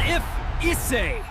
if Issei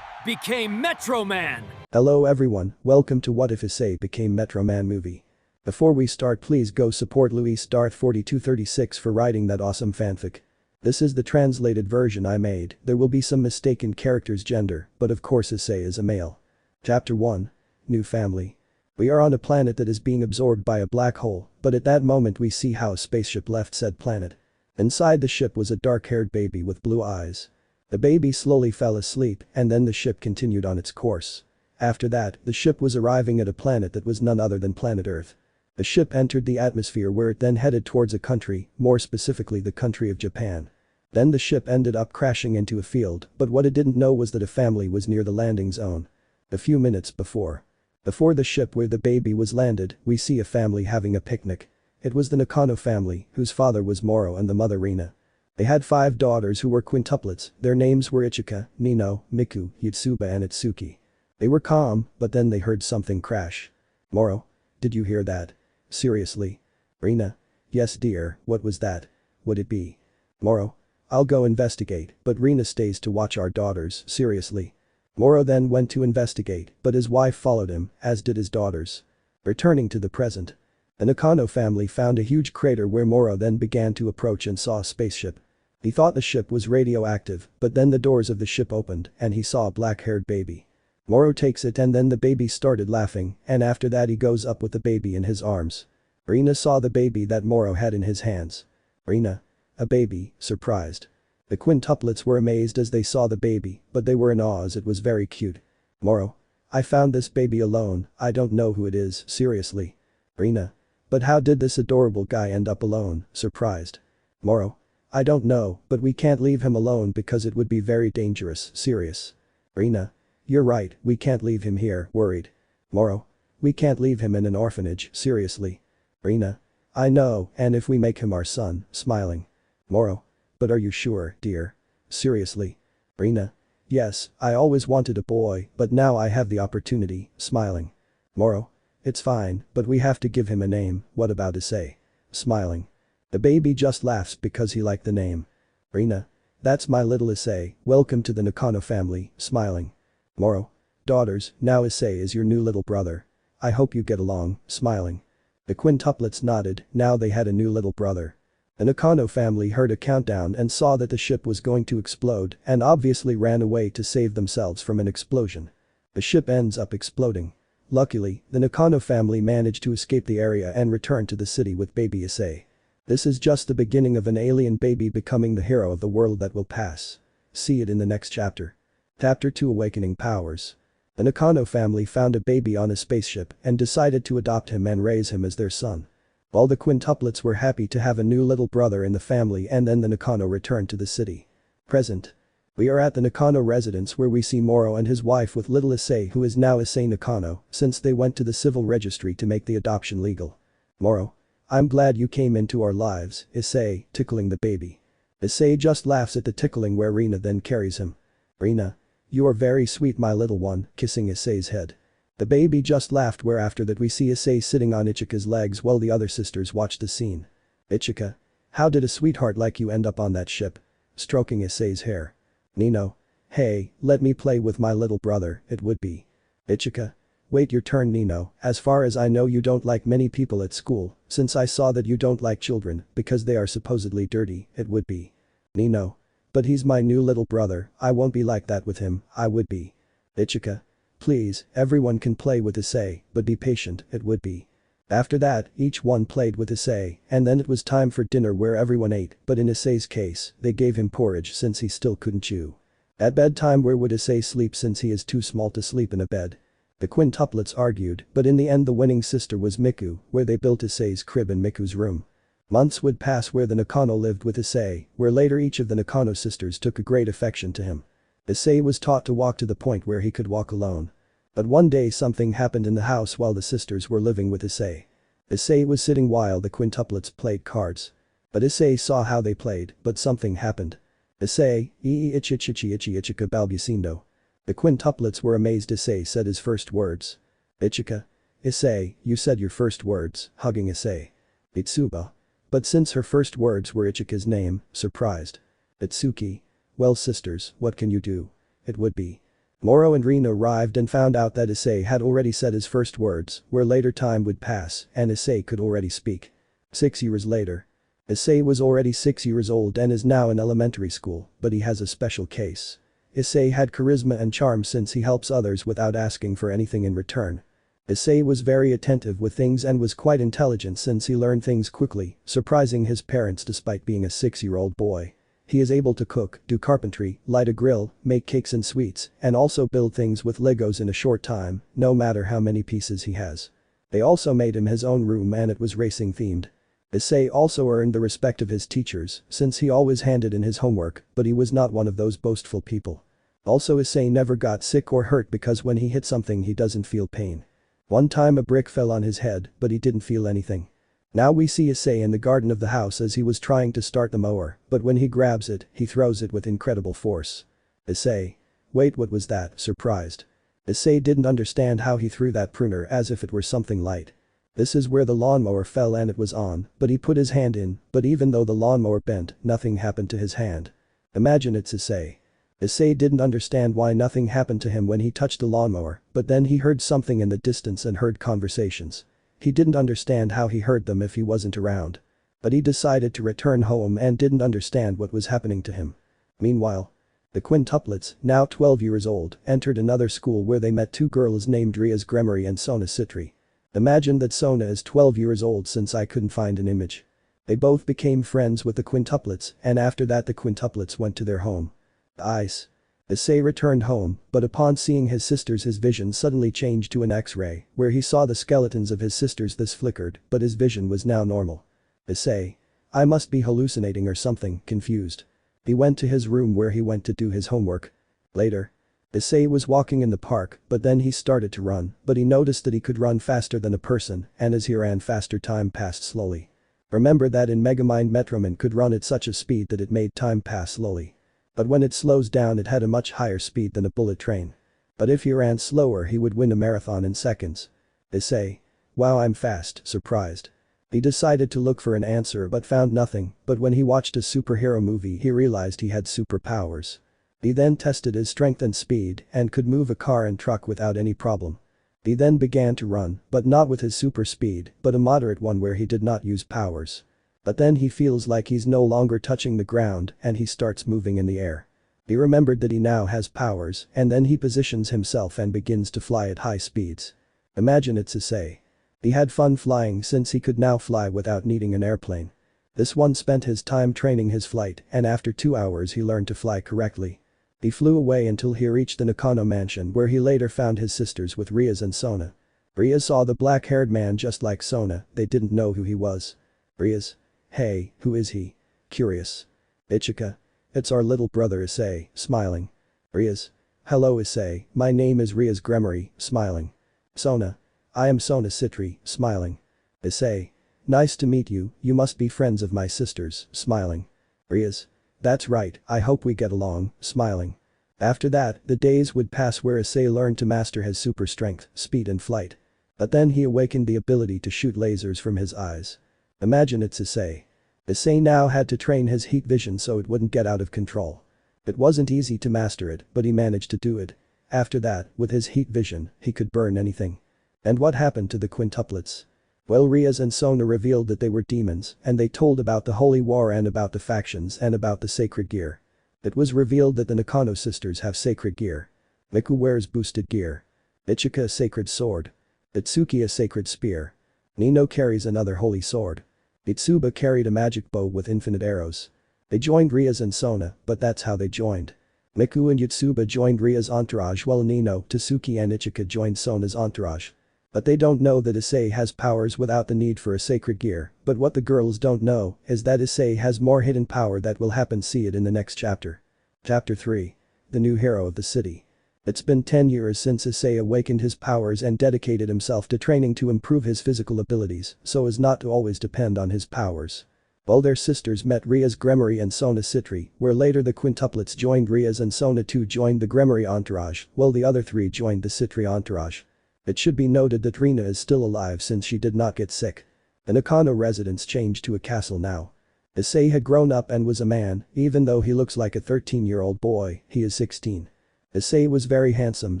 became Metroman? Hello everyone, welcome to What If Issei Became Metroman movie. Before we start, please go support Luis Darth 4236 for writing that awesome fanfic. This is the translated version I made. There will be some mistaken character's gender, but of course Issei is a male. Chapter 1. New Family. We are on a planet that is being absorbed by a black hole, but at that moment we see how a spaceship left said planet. Inside the ship was a dark-haired baby with blue eyes. The baby slowly fell asleep, and then the ship continued on its course. After that, the ship was arriving at a planet that was none other than planet Earth. The ship entered the atmosphere where it then headed towards a country, more specifically the country of Japan. Then the ship ended up crashing into a field, but what it didn't know was that a family was near the landing zone. A few minutes before the ship where the baby was landed, we see a family having a picnic. It was the Nakano family, whose father was Moro and the mother Rina. They had 5 daughters who were quintuplets. Their names were Ichika, Nino, Miku, Yutsuba and Itsuki. They were calm, but then they heard something crash. Moro? Did you hear that? Seriously? Rina? Yes dear, what was that? Would it be? Moro? I'll go investigate, but Rina stays to watch our daughters, seriously. Moro then went to investigate, but his wife followed him, as did his daughters. Returning to the present. The Nakano family found a huge crater where Moro then began to approach and saw a spaceship. He thought the ship was radioactive, but then the doors of the ship opened and he saw a black-haired baby. Moro takes it and then the baby started laughing, and after that he goes up with the baby in his arms. Rina saw the baby that Moro had in his hands. Rina? A baby, surprised. The quintuplets were amazed as they saw the baby, but they were in awe as it was very cute. Moro? I found this baby alone, I don't know who it is, seriously. Rina? But how did this adorable guy end up alone, surprised. Moro? I don't know, but we can't leave him alone because it would be very dangerous, serious. Rina? You're right, we can't leave him here, worried. Moro? We can't leave him in an orphanage, seriously. Rina? I know, and if we make him our son, smiling. Moro? But are you sure, dear? Seriously. Rina? Yes, I always wanted a boy, but now I have the opportunity, smiling. Moro? It's fine, but we have to give him a name, what about Issei? Smiling. The baby just laughs because he liked the name. Rina? That's my little Issei, welcome to the Nakano family, smiling. Moro? Daughters, now Issei is your new little brother. I hope you get along, smiling. The quintuplets nodded, now they had a new little brother. The Nakano family heard a countdown and saw that the ship was going to explode and obviously ran away to save themselves from an explosion. The ship ends up exploding. Luckily, the Nakano family managed to escape the area and return to the city with baby Issei. This is just the beginning of an alien baby becoming the hero of the world that will pass. See it in the next chapter. Chapter 2 Awakening Powers. The Nakano family found a baby on a spaceship and decided to adopt him and raise him as their son. All the quintuplets were happy to have a new little brother in the family, and then the Nakano returned to the city. Present. We are at the Nakano residence where we see Moro and his wife with little Issei, who is now Issei Nakano, since they went to the civil registry to make the adoption legal. Moro? I'm glad you came into our lives, Issei, tickling the baby. Issei just laughs at the tickling where Rina then carries him. Rina? You are very sweet my little one, kissing Issei's head. The baby just laughed, where after that we see Issei sitting on Ichika's legs while the other sisters watch the scene. Ichika? How did a sweetheart like you end up on that ship? Stroking Issei's hair. Nino? Hey, let me play with my little brother, it would be. Ichika? Wait your turn Nino, as far as I know you don't like many people at school, since I saw that you don't like children because they are supposedly dirty, it would be. Nino? But he's my new little brother, I won't be like that with him, I would be. Ichika? Please, everyone can play with Issei, but be patient, it would be. After that, each one played with Issei, and then it was time for dinner where everyone ate, but in Issei's case, they gave him porridge since he still couldn't chew. At bedtime, where would Issei sleep since he is too small to sleep in a bed? The quintuplets argued, but in the end the winning sister was Miku, where they built Issei's crib in Miku's room. Months would pass where the Nakano lived with Issei, where later each of the Nakano sisters took a great affection to him. Issei was taught to walk to the point where he could walk alone. But one day something happened in the house while the sisters were living with Issei. Issei was sitting while the quintuplets played cards. But Issei saw how they played, but something happened. Issei, ichika balbucindo. The quintuplets were amazed. Issei said his first words. Ichika. Issei, you said your first words, hugging Issei. Itsuba. But since her first words were Ichika's name, surprised. Itsuki. Well sisters, what can you do? It would be. Moro and Rina arrived and found out that Issei had already said his first words, where later time would pass and Issei could already speak. 6 years later. Issei was already 6 years old and is now in elementary school, but he has a special case. Issei had charisma and charm since he helps others without asking for anything in return. Issei was very attentive with things and was quite intelligent since he learned things quickly, surprising his parents despite being a 6-year-old boy. He is able to cook, do carpentry, light a grill, make cakes and sweets, and also build things with Legos in a short time, no matter how many pieces he has. They also made him his own room and it was racing themed. Issei also earned the respect of his teachers since he always handed in his homework, but he was not one of those boastful people. Also Issei never got sick or hurt because when he hit something he doesn't feel pain. One time a brick fell on his head, but he didn't feel anything. Now we see Issei in the garden of the house as he was trying to start the mower, but when he grabs it, he throws it with incredible force. Issei. Wait, what was that? Surprised. Issei didn't understand how he threw that pruner as if it were something light. This is where the lawnmower fell and it was on, but he put his hand in, but even though the lawnmower bent, nothing happened to his hand. Imagine it's Issei. Issei didn't understand why nothing happened to him when he touched the lawnmower, but then he heard something in the distance and heard conversations. He didn't understand how he heard them if he wasn't around. But he decided to return home and didn't understand what was happening to him. Meanwhile, the quintuplets, now 12 years old, entered another school where they met two girls named Rias Gremory and Sona Sitri. Imagine that Sona is 12 years old since I couldn't find an image. They both became friends with the quintuplets and after that the quintuplets went to their home. Issei returned home, but upon seeing his sisters his vision suddenly changed to an X-ray, where he saw the skeletons of his sisters. This flickered, but his vision was now normal. Issei. I must be hallucinating or something, confused. He went to his room where he went to do his homework. Later. Issei was walking in the park, but then he started to run, but he noticed that he could run faster than a person, and as he ran faster time passed slowly. Remember that in Megamind Metroman could run at such a speed that it made time pass slowly. But when it slows down it had a much higher speed than a bullet train. But if he ran slower he would win a marathon in seconds. Issei. Wow, I'm fast, surprised. He decided to look for an answer but found nothing, but when he watched a superhero movie he realized he had superpowers. He then tested his strength and speed and could move a car and truck without any problem. He then began to run, but not with his super speed, but a moderate one where he did not use powers. But then he feels like he's no longer touching the ground and he starts moving in the air. He remembered that he now has powers and then he positions himself and begins to fly at high speeds. Imagine it's Issei. He had fun flying since he could now fly without needing an airplane. This one spent his time training his flight and after 2 hours he learned to fly correctly. He flew away until he reached the Nakano mansion where he later found his sisters with Rias and Sona. Rias saw the black-haired man just like Sona, they didn't know who he was. Rias. Hey, who is he? Curious. Ichika. It's our little brother Issei, smiling. Rias. Hello Issei, my name is Rias Gremory, smiling. Sona. I am Sona Sitri, smiling. Issei. Nice to meet you, you must be friends of my sisters, smiling. Rias. That's right, I hope we get along, smiling. After that, the days would pass where Issei learned to master his super strength, speed and flight. But then he awakened the ability to shoot lasers from his eyes. Imagine it's Issei. Issei now had to train his heat vision so it wouldn't get out of control. It wasn't easy to master it, but he managed to do it. After that, with his heat vision, he could burn anything. And what happened to the quintuplets? Well, Rias and Sona revealed that they were demons and they told about the Holy War and about the factions and about the sacred gear. It was revealed that the Nakano sisters have sacred gear. Miku wears boosted gear. Ichika a sacred sword. Itsuki a sacred spear. Nino carries another holy sword. Itsuba carried a magic bow with infinite arrows. They joined Rias and Sona, but that's how they joined. Miku and Yutsuba joined Rias' entourage while Nino, Tsuki and Ichika joined Sona's entourage. But they don't know that Issei has powers without the need for a sacred gear, but what the girls don't know is that Issei has more hidden power that will happen, see it in the next chapter. Chapter 3. The new hero of the city. It's been 10 years since Issei awakened his powers and dedicated himself to training to improve his physical abilities so as not to always depend on his powers. While their sisters met Rias Gremory and Sona Sitri, where later the quintuplets joined Rias and Sona too joined the Gremory entourage, while the other three joined the Sitri entourage. It should be noted that Rina is still alive since she did not get sick. The Nakano residence changed to a castle now. Issei had grown up and was a man, even though he looks like a 13-year-old boy, he is 16. Issei was very handsome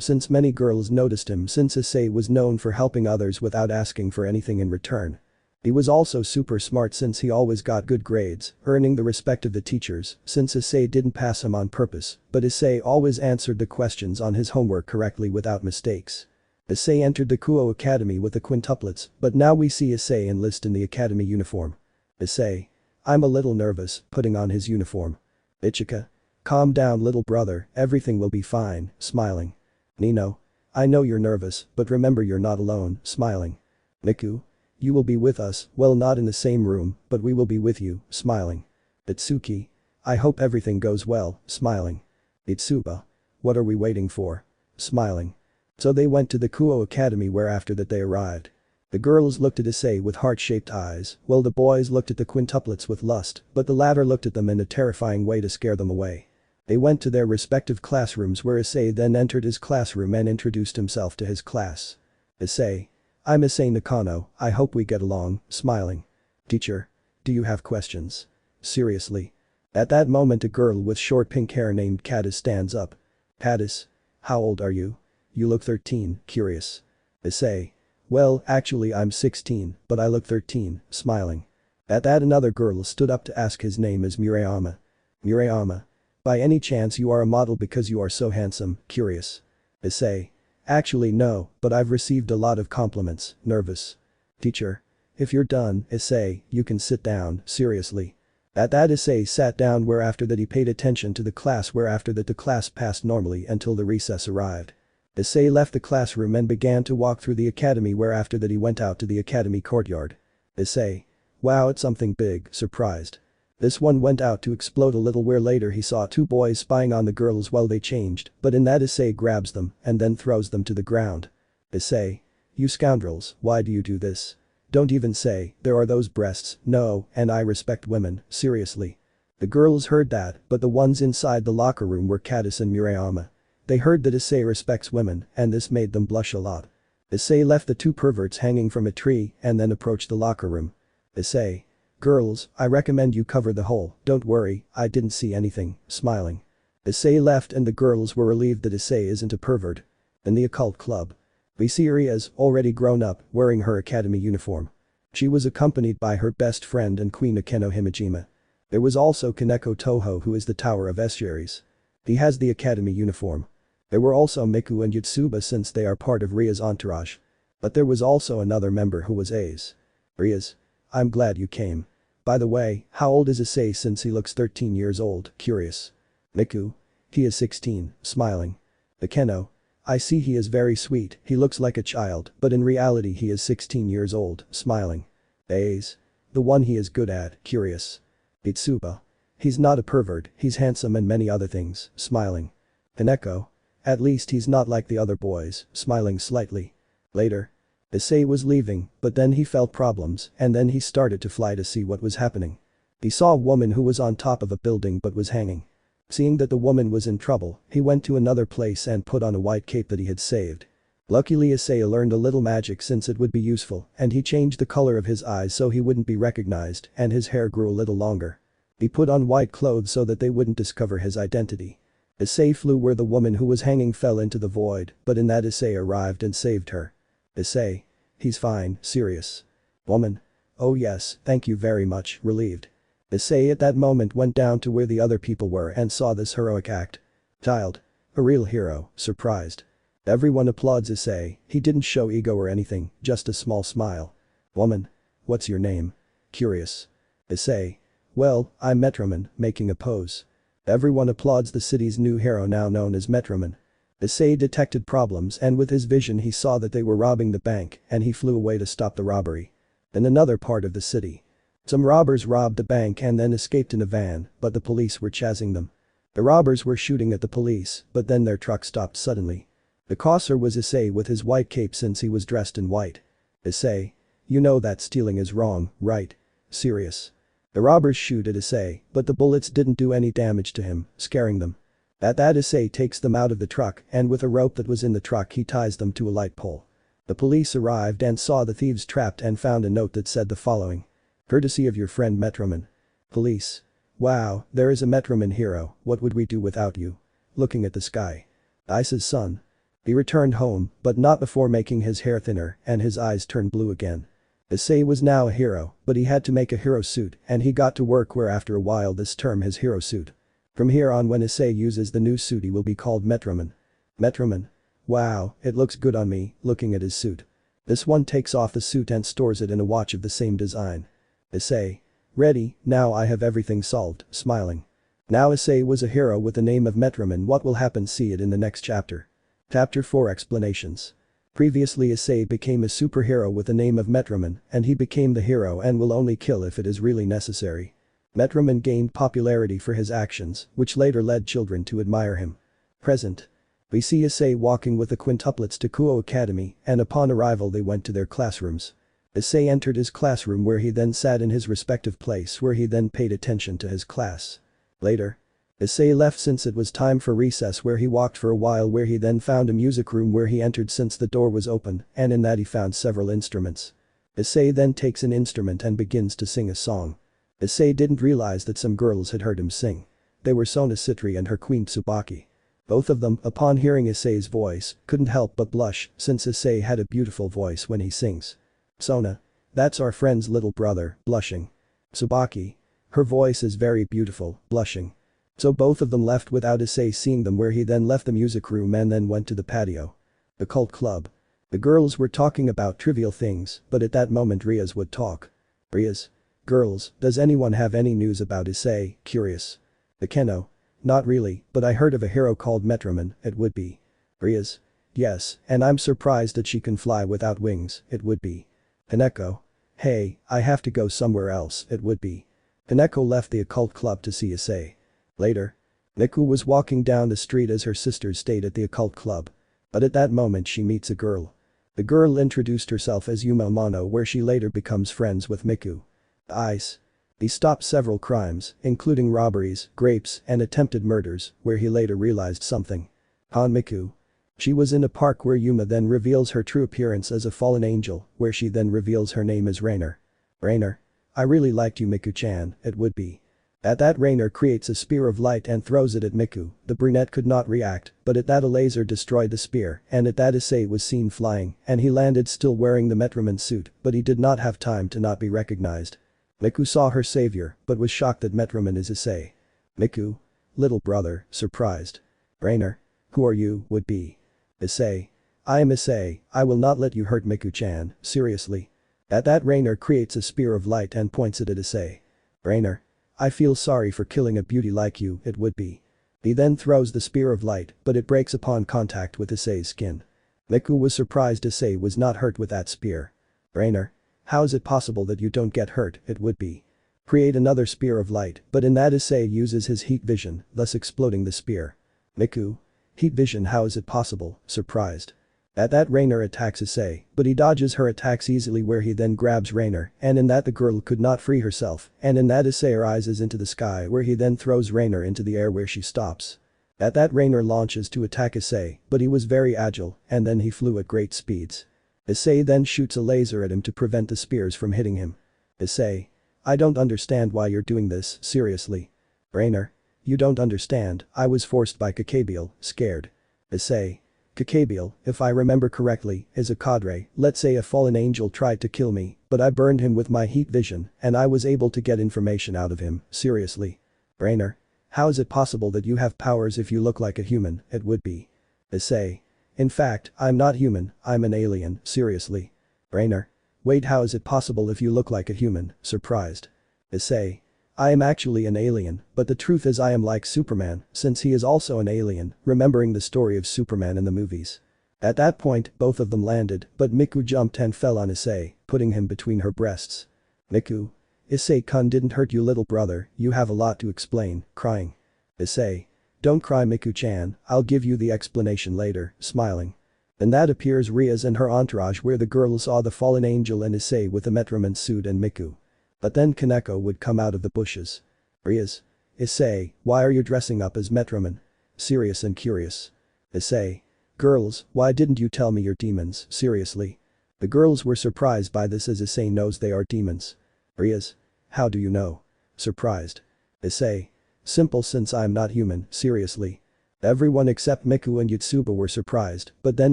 since many girls noticed him since Issei was known for helping others without asking for anything in return. He was also super smart since he always got good grades, earning the respect of the teachers since Issei didn't pass him on purpose, but Issei always answered the questions on his homework correctly without mistakes. Issei entered the Kuoh Academy with the quintuplets, but now we see Issei enlist in the academy uniform. Issei. I'm a little nervous, putting on his uniform. Ichika. Calm down little brother, everything will be fine, smiling. Nino. I know you're nervous, but remember you're not alone, smiling. Miku. You will be with us, well not in the same room, but we will be with you, smiling. Itsuki. I hope everything goes well, smiling. Itsuba. What are we waiting for? Smiling. So they went to the Kuoh Academy where after that they arrived. The girls looked at Issei with heart-shaped eyes, while the boys looked at the quintuplets with lust, but the latter looked at them in a terrifying way to scare them away. They went to their respective classrooms where Issei then entered his classroom and introduced himself to his class. Issei. I'm Issei Nakano, I hope we get along, smiling. Teacher. Do you have questions? Seriously. At that moment a girl with short pink hair named Katis stands up. Katis. How old are you? You look 13, curious. Issei. Well, actually I'm 16, but I look 13, smiling. At that another girl stood up to ask his name is Murayama. Murayama. By any chance you are a model because you are so handsome, curious. Issei. Actually no, but I've received a lot of compliments, nervous. Teacher. If you're done, Issei, you can sit down, seriously. At that Issei sat down where after that he paid attention to the class where after that the class passed normally until the recess arrived. Issei left the classroom and began to walk through the academy where after that he went out to the academy courtyard. Issei. Wow it's something big, surprised. This one went out to explode a little where later he saw two boys spying on the girls while they changed, but in that Issei grabs them and then throws them to the ground. Issei. You scoundrels, why do you do this? Don't even say, there are those breasts, no, and I respect women, seriously. The girls heard that, but the ones inside the locker room were Katis and Murayama. They heard that Issei respects women, and this made them blush a lot. Issei left the two perverts hanging from a tree and then approached the locker room. Issei. Girls, I recommend you cover the hole, don't worry, I didn't see anything, smiling. Issei left and the girls were relieved that Issei isn't a pervert. In the occult club. We see Rias, already grown up, wearing her academy uniform. She was accompanied by her best friend and Queen Akeno Himejima. There was also Kaneko Toho who is the Tower of Estuaries. He has the academy uniform. There were also Miku and Yutsuba since they are part of Rias' entourage. But there was also another member who was A's. Rias. I'm glad you came. By the way, how old is Issei since he looks 13 years old, curious. Miku. He is 16, smiling. Akeno. I see he is very sweet, he looks like a child, but in reality he is 16 years old, smiling. A's. The one he is good at, curious. Itsuba. He's not a pervert, he's handsome and many other things, smiling. Kaneko. At least he's not like the other boys, smiling slightly. Later. Issei was leaving, but then he felt problems and then he started to fly to see what was happening. He saw a woman who was on top of a building but was hanging. Seeing that the woman was in trouble, he went to another place and put on a white cape that he had saved. Luckily Issei learned a little magic since it would be useful and he changed the color of his eyes so he wouldn't be recognized and his hair grew a little longer. He put on white clothes so that they wouldn't discover his identity. Issei flew where the woman who was hanging fell into the void, but in that Issei arrived and saved her. Issei. He's fine, serious. Woman. Oh yes, thank you very much, relieved. Issei at that moment went down to where the other people were and saw this heroic act. Child. A real hero, surprised. Everyone applauds Issei, he didn't show ego or anything, just a small smile. Woman. What's your name? Curious. Issei. Well, I'm Metroman, making a pose. Everyone applauds the city's new hero now known as Metroman. Issei detected problems and with his vision he saw that they were robbing the bank and he flew away to stop the robbery. In another part of the city. Some robbers robbed the bank and then escaped in a van, but the police were chasing them. The robbers were shooting at the police, but then their truck stopped suddenly. The causer was Issei with his white cape since he was dressed in white. Issei. You know that stealing is wrong, right? Serious. The robbers shoot at Issei, but the bullets didn't do any damage to him, scaring them. At that Issei takes them out of the truck and with a rope that was in the truck he ties them to a light pole. The police arrived and saw the thieves trapped and found a note that said the following. Courtesy of your friend Metroman. Police. Wow, there is a Metroman hero, what would we do without you? Looking at the sky. Issei's son. He returned home, but not before making his hair thinner and his eyes turn blue again. Issei was now a hero, but he had to make a hero suit and he got to work where after a while this term his hero suit. From here on when Issei uses the new suit he will be called Metroman. Metroman. Wow, it looks good on me, looking at his suit. This one takes off the suit and stores it in a watch of the same design. Issei. Ready, now I have everything solved, smiling. Now Issei was a hero with the name of Metroman. What will happen, see it in the next chapter. Chapter 4 Explanations. Previously Issei became a superhero with the name of Metroman and he became the hero and will only kill if it is really necessary. Metroman gained popularity for his actions, which later led children to admire him. Present. We see Issei walking with the quintuplets to Kuoh Academy and upon arrival they went to their classrooms. Issei entered his classroom where he then sat in his respective place where he then paid attention to his class. Later. Issei left since it was time for recess where he walked for a while where he then found a music room where he entered since the door was open and in that he found several instruments. Issei then takes an instrument and begins to sing a song. Issei didn't realize that some girls had heard him sing. They were Sona Sitri and her queen Tsubaki. Both of them, upon hearing Issei's voice, couldn't help but blush since Issei had a beautiful voice when he sings. Sona. That's our friend's little brother, blushing. Tsubaki. Her voice is very beautiful, blushing. So both of them left without Issei seeing them where he then left the music room and then went to the patio. The cult club. The girls were talking about trivial things, but at that moment Rias would talk. Rias. Girls, does anyone have any news about Issei? Curious. The Keno. Not really, but I heard of a hero called Metroman, it would be. Rias. Yes, and I'm surprised that she can fly without wings, it would be. Hineko. Hey, I have to go somewhere else, it would be. Hineko left the occult club to see Issei. Later. Miku was walking down the street as her sisters stayed at the occult club. But at that moment she meets a girl. The girl introduced herself as Yuma Amano where she later becomes friends with Miku. Ice. He stopped several crimes, including robberies, rapes, and attempted murders, where he later realized something. Han Miku. She was in a park where Yuma then reveals her true appearance as a fallen angel, where she then reveals her name as Rainer. Rainer. I really liked you Miku-chan, it would be. At that Rainer creates a spear of light and throws it at Miku, the brunette could not react, but at that a laser destroyed the spear and at that Issei was seen flying and he landed still wearing the Metroman suit but he did not have time to not be recognized. Miku saw her savior but was shocked that Metroman is Issei. Miku. Little brother, surprised. Rainer. Who are you, would be. Issei. I am Issei, I will not let you hurt Miku-chan, seriously. At that Rainer creates a spear of light and points it at Issei. Rainer. I feel sorry for killing a beauty like you, it would be. He then throws the spear of light but it breaks upon contact with Issei's skin. Miku was surprised Issei was not hurt with that spear. Rainer. How is it possible that you don't get hurt, it would be. Create another spear of light but in that Issei uses his heat vision, thus exploding the spear. Miku. Heat vision, how is it possible, surprised. At that Rainer attacks Issei, but he dodges her attacks easily where he then grabs Rainer and in that the girl could not free herself and in that Issei rises into the sky where he then throws Rainer into the air where she stops. At that Rainer launches to attack Issei but he was very agile and then he flew at great speeds. Issei then shoots a laser at him to prevent the spears from hitting him. Issei. I don't understand why you're doing this, seriously. Rainer. You don't understand, I was forced by Gabriel, scared. Issei. Gabriel, if I remember correctly, is a cadre, let's say a fallen angel tried to kill me, but I burned him with my heat vision and I was able to get information out of him, seriously. Rainer. How is it possible that you have powers if you look like a human, it would be. Issei. In fact, I'm not human, I'm an alien, seriously. Rainer. Wait, how is it possible if you look like a human, surprised. Issei. I am actually an alien, but the truth is I am like Superman, since he is also an alien, remembering the story of Superman in the movies. At that point, both of them landed, but Miku jumped and fell on Issei, putting him between her breasts. Miku. Issei-kun didn't hurt you little brother, you have a lot to explain, crying. Issei. Don't cry Miku-chan, I'll give you the explanation later, smiling. And that appears Rias and her entourage where the girls saw the fallen angel and Issei with the Metroman suit and Miku. But then Kaneko would come out of the bushes. Rias. Issei, why are you dressing up as Metroman? Serious and curious. Issei. Girls, why didn't you tell me you're demons, seriously? The girls were surprised by this as Issei knows they are demons. Rias. How do you know? Surprised. Issei. Simple since I'm not human, seriously. Everyone except Miku and Yotsuba were surprised, but then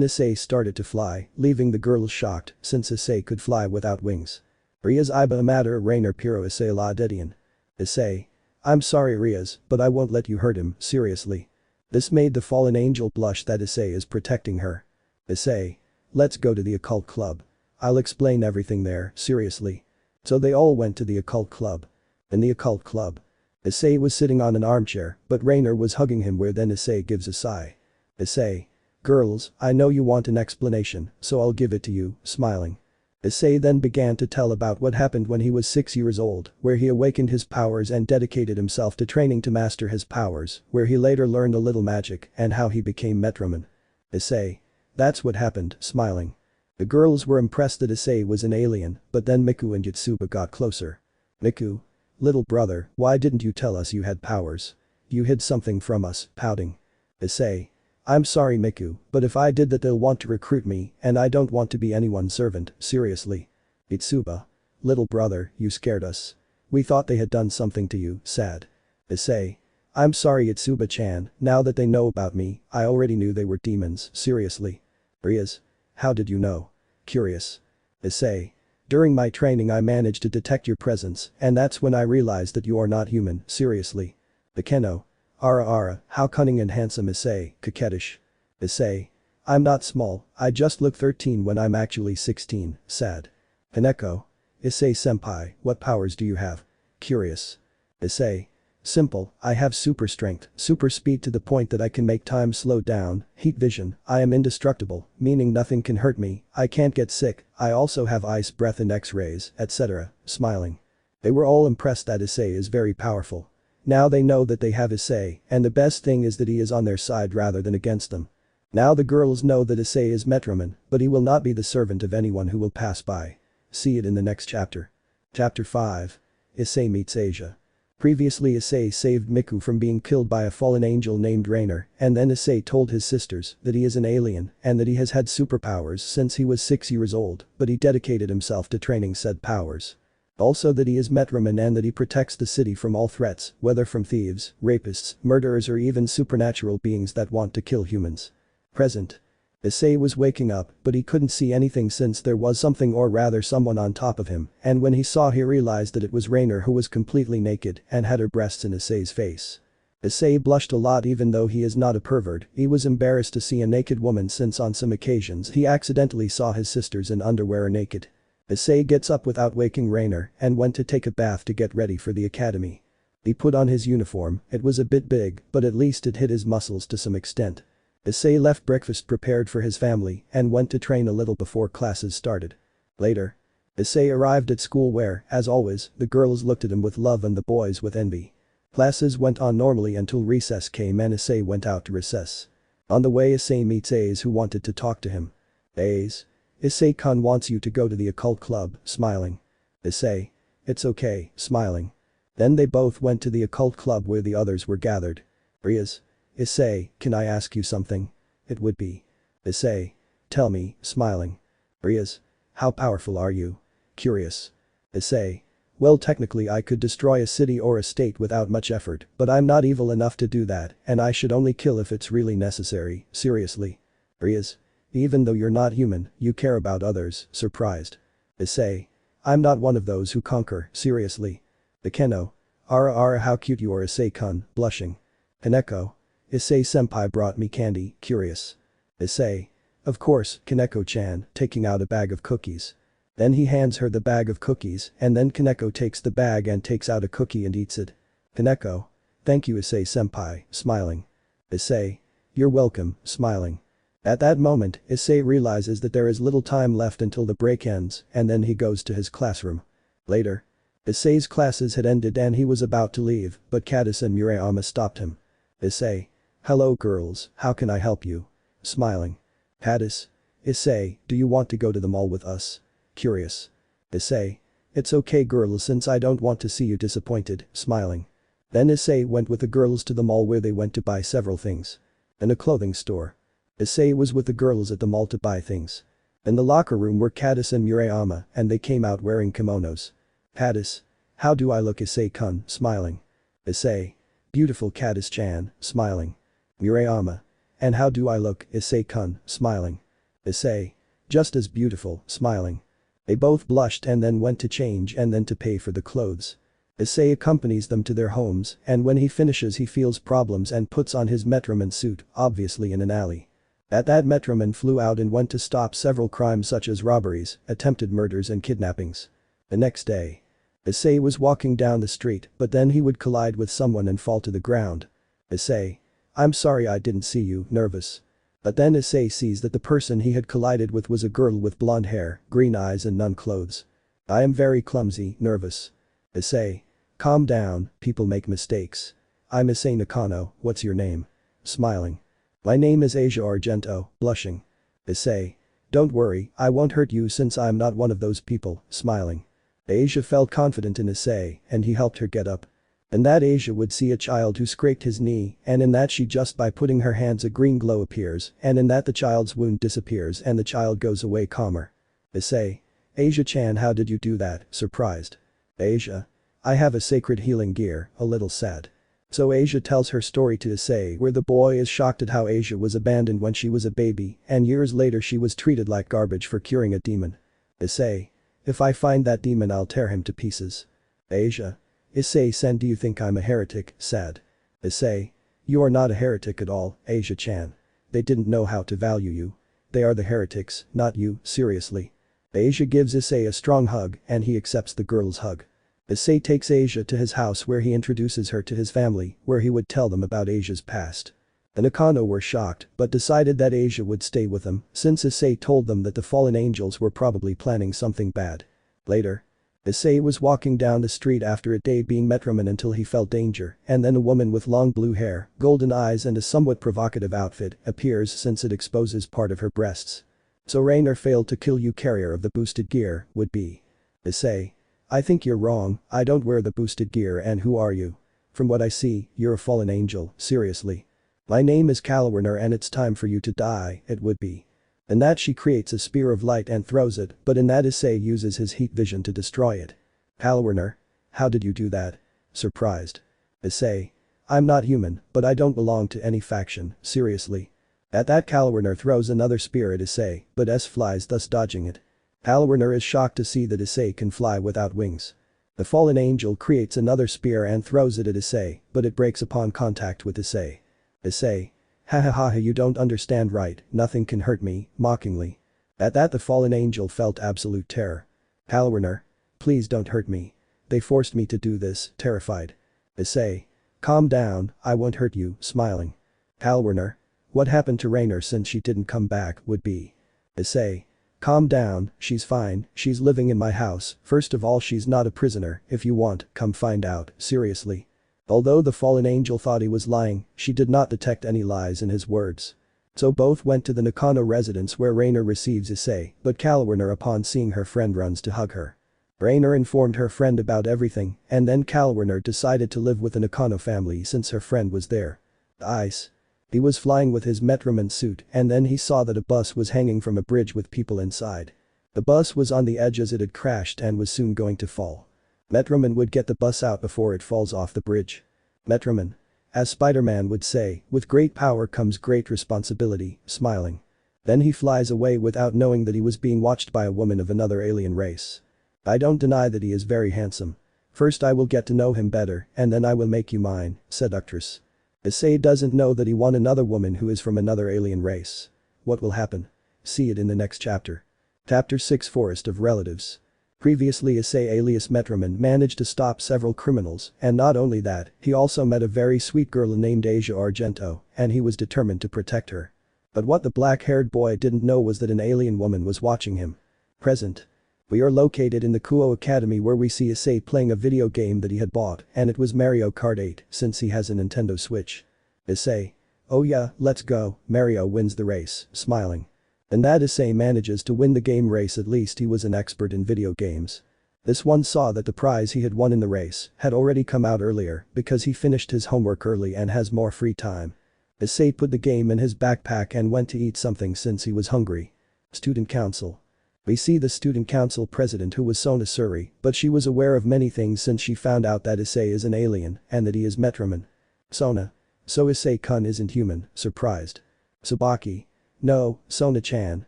Issei started to fly, leaving the girls shocked since Issei could fly without wings. Rias iba matter Rainer Piro Issei la dedian. Issei. I'm sorry Rias, but I won't let you hurt him, seriously. This made the fallen angel blush that Issei is protecting her. Issei. Let's go to the occult club. I'll explain everything there, seriously. So they all went to the occult club. In the occult club. Issei was sitting on an armchair, but Rainer was hugging him where then Issei gives a sigh. Issei. Girls, I know you want an explanation, so I'll give it to you, smiling. Issei then began to tell about what happened when he was 6 years old, where he awakened his powers and dedicated himself to training to master his powers, where he later learned a little magic and how he became Metroman. Issei. That's what happened, smiling. The girls were impressed that Issei was an alien, but then Miku and Yotsuba got closer. Miku. Little brother, why didn't you tell us you had powers? You hid something from us, pouting. Issei. I'm sorry Miku, but if I did that they'll want to recruit me and I don't want to be anyone's servant, seriously. Yotsuba. Little brother, you scared us. We thought they had done something to you, sad. Issei. I'm sorry Yotsuba-chan, now that they know about me, I already knew they were demons, seriously. Rias. How did you know? Curious. Issei. During my training I managed to detect your presence and that's when I realized that you are not human, seriously. Bekeno. Ara, how cunning and handsome Issei, coquettish. Issei. I'm not small, I just look 13 when I'm actually 16, sad. Kaneko. Issei-senpai, what powers do you have? Curious. Issei. Simple, I have super strength, super speed to the point that I can make time slow down, heat vision, I am indestructible, meaning nothing can hurt me, I can't get sick, I also have ice breath and x-rays, etc., smiling. They were all impressed that Issei is very powerful. Now they know that they have Issei, and the best thing is that he is on their side rather than against them. Now the girls know that Issei is Metroman, but he will not be the servant of anyone who will pass by. See it in the next chapter. Chapter 5. Issei meets Asia. Previously Issei saved Miku from being killed by a fallen angel named Rainer, and then Issei told his sisters that he is an alien and that he has had superpowers since he was 6 years old, but he dedicated himself to training said powers. Also that he is Metroman and that he protects the city from all threats, whether from thieves, rapists, murderers or even supernatural beings that want to kill humans. Present. Issei was waking up, but he couldn't see anything since there was something or rather someone on top of him, and when he saw he realized that it was Rainer who was completely naked and had her breasts in Issei's face. Issei blushed a lot even though he is not a pervert, he was embarrassed to see a naked woman since on some occasions he accidentally saw his sisters in underwear naked. Issei gets up without waking Rainer and went to take a bath to get ready for the academy. He put on his uniform, it was a bit big, but at least it hid his muscles to some extent. Issei left breakfast prepared for his family and went to train a little before classes started. Later. Issei arrived at school where, as always, the girls looked at him with love and the boys with envy. Classes went on normally until recess came and Issei went out to recess. On the way Issei meets Ace who wanted to talk to him. Ace. Issei-kun wants you to go to the occult club, smiling. Issei. It's okay, smiling. Then they both went to the occult club where the others were gathered. Rias. Issei, can I ask you something? It would be. Issei. Tell me, smiling. Rias. How powerful are you? Curious. Issei. Well technically I could destroy a city or a state without much effort, but I'm not evil enough to do that and I should only kill if it's really necessary, seriously. Rias. Even though you're not human, you care about others, surprised. Issei. I'm not one of those who conquer, seriously. Bekeno. Ara how cute you are Issei-kun, blushing. Kaneko. Issei-senpai brought me candy, curious. Issei. Of course, Kaneko-chan, taking out a bag of cookies. Then he hands her the bag of cookies and then Kaneko takes the bag and takes out a cookie and eats it. Kaneko. Thank you Issei-senpai, smiling. Issei. You're welcome, smiling. At that moment, Issei realizes that there is little time left until the break ends and then he goes to his classroom. Later. Issei's classes had ended and he was about to leave, but Kratos and Murayama stopped him. Issei. Hello girls, how can I help you? Smiling. Kratos. Issei, do you want to go to the mall with us? Curious. Issei. It's okay girls since I don't want to see you disappointed, smiling. Then Issei went with the girls to the mall where they went to buy several things. In a clothing store. Issei was with the girls at the mall to buy things. In the locker room were Kratos and Murayama and they came out wearing kimonos. Kratos. How do I look Issei-kun, smiling. Issei. Beautiful Katis-chan, smiling. Murayama. And how do I look, Issei-kun, smiling. Issei. Just as beautiful, smiling. They both blushed and then went to change and then to pay for the clothes. Issei accompanies them to their homes, and when he finishes he feels problems and puts on his Metroman suit, obviously in an alley. At that Metroman flew out and went to stop several crimes such as robberies, attempted murders and kidnappings. The next day. Issei was walking down the street, but then he would collide with someone and fall to the ground. Issei. I'm sorry I didn't see you, nervous. But then Issei sees that the person he had collided with was a girl with blonde hair, green eyes and none clothes. I am very clumsy, nervous. Issei. Calm down, people make mistakes. I'm Issei Nakano, what's your name? Smiling. My name is Asia Argento, blushing. Issei. Don't worry, I won't hurt you since I'm not one of those people, smiling. Asia felt confident in Issei, and he helped her get up. In that Asia would see a child who scraped his knee, and in that she just by putting her hands a green glow appears, and in that the child's wound disappears and the child goes away calmer. Issei. Asia-chan, how did you do that, surprised. Asia. I have a sacred healing gear, a little sad. So Asia tells her story to Issei where the boy is shocked at how Asia was abandoned when she was a baby and years later she was treated like garbage for curing a demon. Issei. If I find that demon I'll tear him to pieces. Asia. Issei-sen, do you think I'm a heretic, sad. Issei. You are not a heretic at all, Asia-chan. They didn't know how to value you. They are the heretics, not you, seriously. Asia gives Issei a strong hug and he accepts the girl's hug. Issei takes Asia to his house where he introduces her to his family, where he would tell them about Asia's past. The Nakano were shocked but decided that Asia would stay with them since Issei told them that the fallen angels were probably planning something bad. Later. Issei was walking down the street after a day being Metroman until he felt danger and then a woman with long blue hair, golden eyes and a somewhat provocative outfit appears since it exposes part of her breasts. So Rainer failed to kill you, carrier of the boosted gear, would be. Issei. I think you're wrong, I don't wear the boosted gear and who are you? From what I see, you're a fallen angel, seriously. My name is Kalwerner and it's time for you to die, it would be. In that she creates a spear of light and throws it, but in that Issei uses his heat vision to destroy it. Kalwerner. How did you do that? Surprised. Issei. I'm not human, but I don't belong to any faction, seriously. At that Kalwerner throws another spear at Issei, but S flies thus dodging it. Kalwerner is shocked to see that Issei can fly without wings. The fallen angel creates another spear and throws it at Issei, but it breaks upon contact with Issei. Issei. Ha ha ha, you don't understand, right, nothing can hurt me, mockingly. At that the fallen angel felt absolute terror. Kalwerner. Please don't hurt me. They forced me to do this, terrified. Issei. Calm down, I won't hurt you, smiling. Kalwerner. What happened to Rainer since she didn't come back, would be. Issei. Calm down, she's fine, she's living in my house, first of all she's not a prisoner, if you want, come find out, seriously. Although the fallen angel thought he was lying, she did not detect any lies in his words. So both went to the Nakano residence where Rainer receives Issei, but Kalwerner upon seeing her friend runs to hug her. Rainer informed her friend about everything, and then Kalwerner decided to live with the Nakano family since her friend was there. Ice. He was flying with his Metroman suit and then he saw that a bus was hanging from a bridge with people inside. The bus was on the edge as it had crashed and was soon going to fall. Metroman would get the bus out before it falls off the bridge. Metroman. As Spiderman would say, with great power comes great responsibility, smiling. Then he flies away without knowing that he was being watched by a woman of another alien race. I don't deny that he is very handsome. First I will get to know him better and then I will make you mine, seductress. Issei doesn't know that he won another woman who is from another alien race. What will happen? See it in the next chapter. Chapter 6, Forest of Relatives. Previously Issei alias Metroman managed to stop several criminals and not only that, he also met a very sweet girl named Asia Argento and he was determined to protect her. But what the black-haired boy didn't know was that an alien woman was watching him. Present. We are located in the Kuoh Academy where we see Issei playing a video game that he had bought and it was Mario Kart 8 since he has a Nintendo Switch. Issei. Oh yeah, let's go, Mario wins the race, smiling. And that Issei manages to win the game race, at least he was an expert in video games. This one saw that the prize he had won in the race had already come out earlier because he finished his homework early and has more free time. Issei put the game in his backpack and went to eat something since he was hungry. Student Council. We see the student council president who was Sona Suri, but she was aware of many things since she found out that Issei is an alien and that he is Metroman. Sona. So Issei-kun isn't human, surprised. Tsubaki. No, Sona-chan,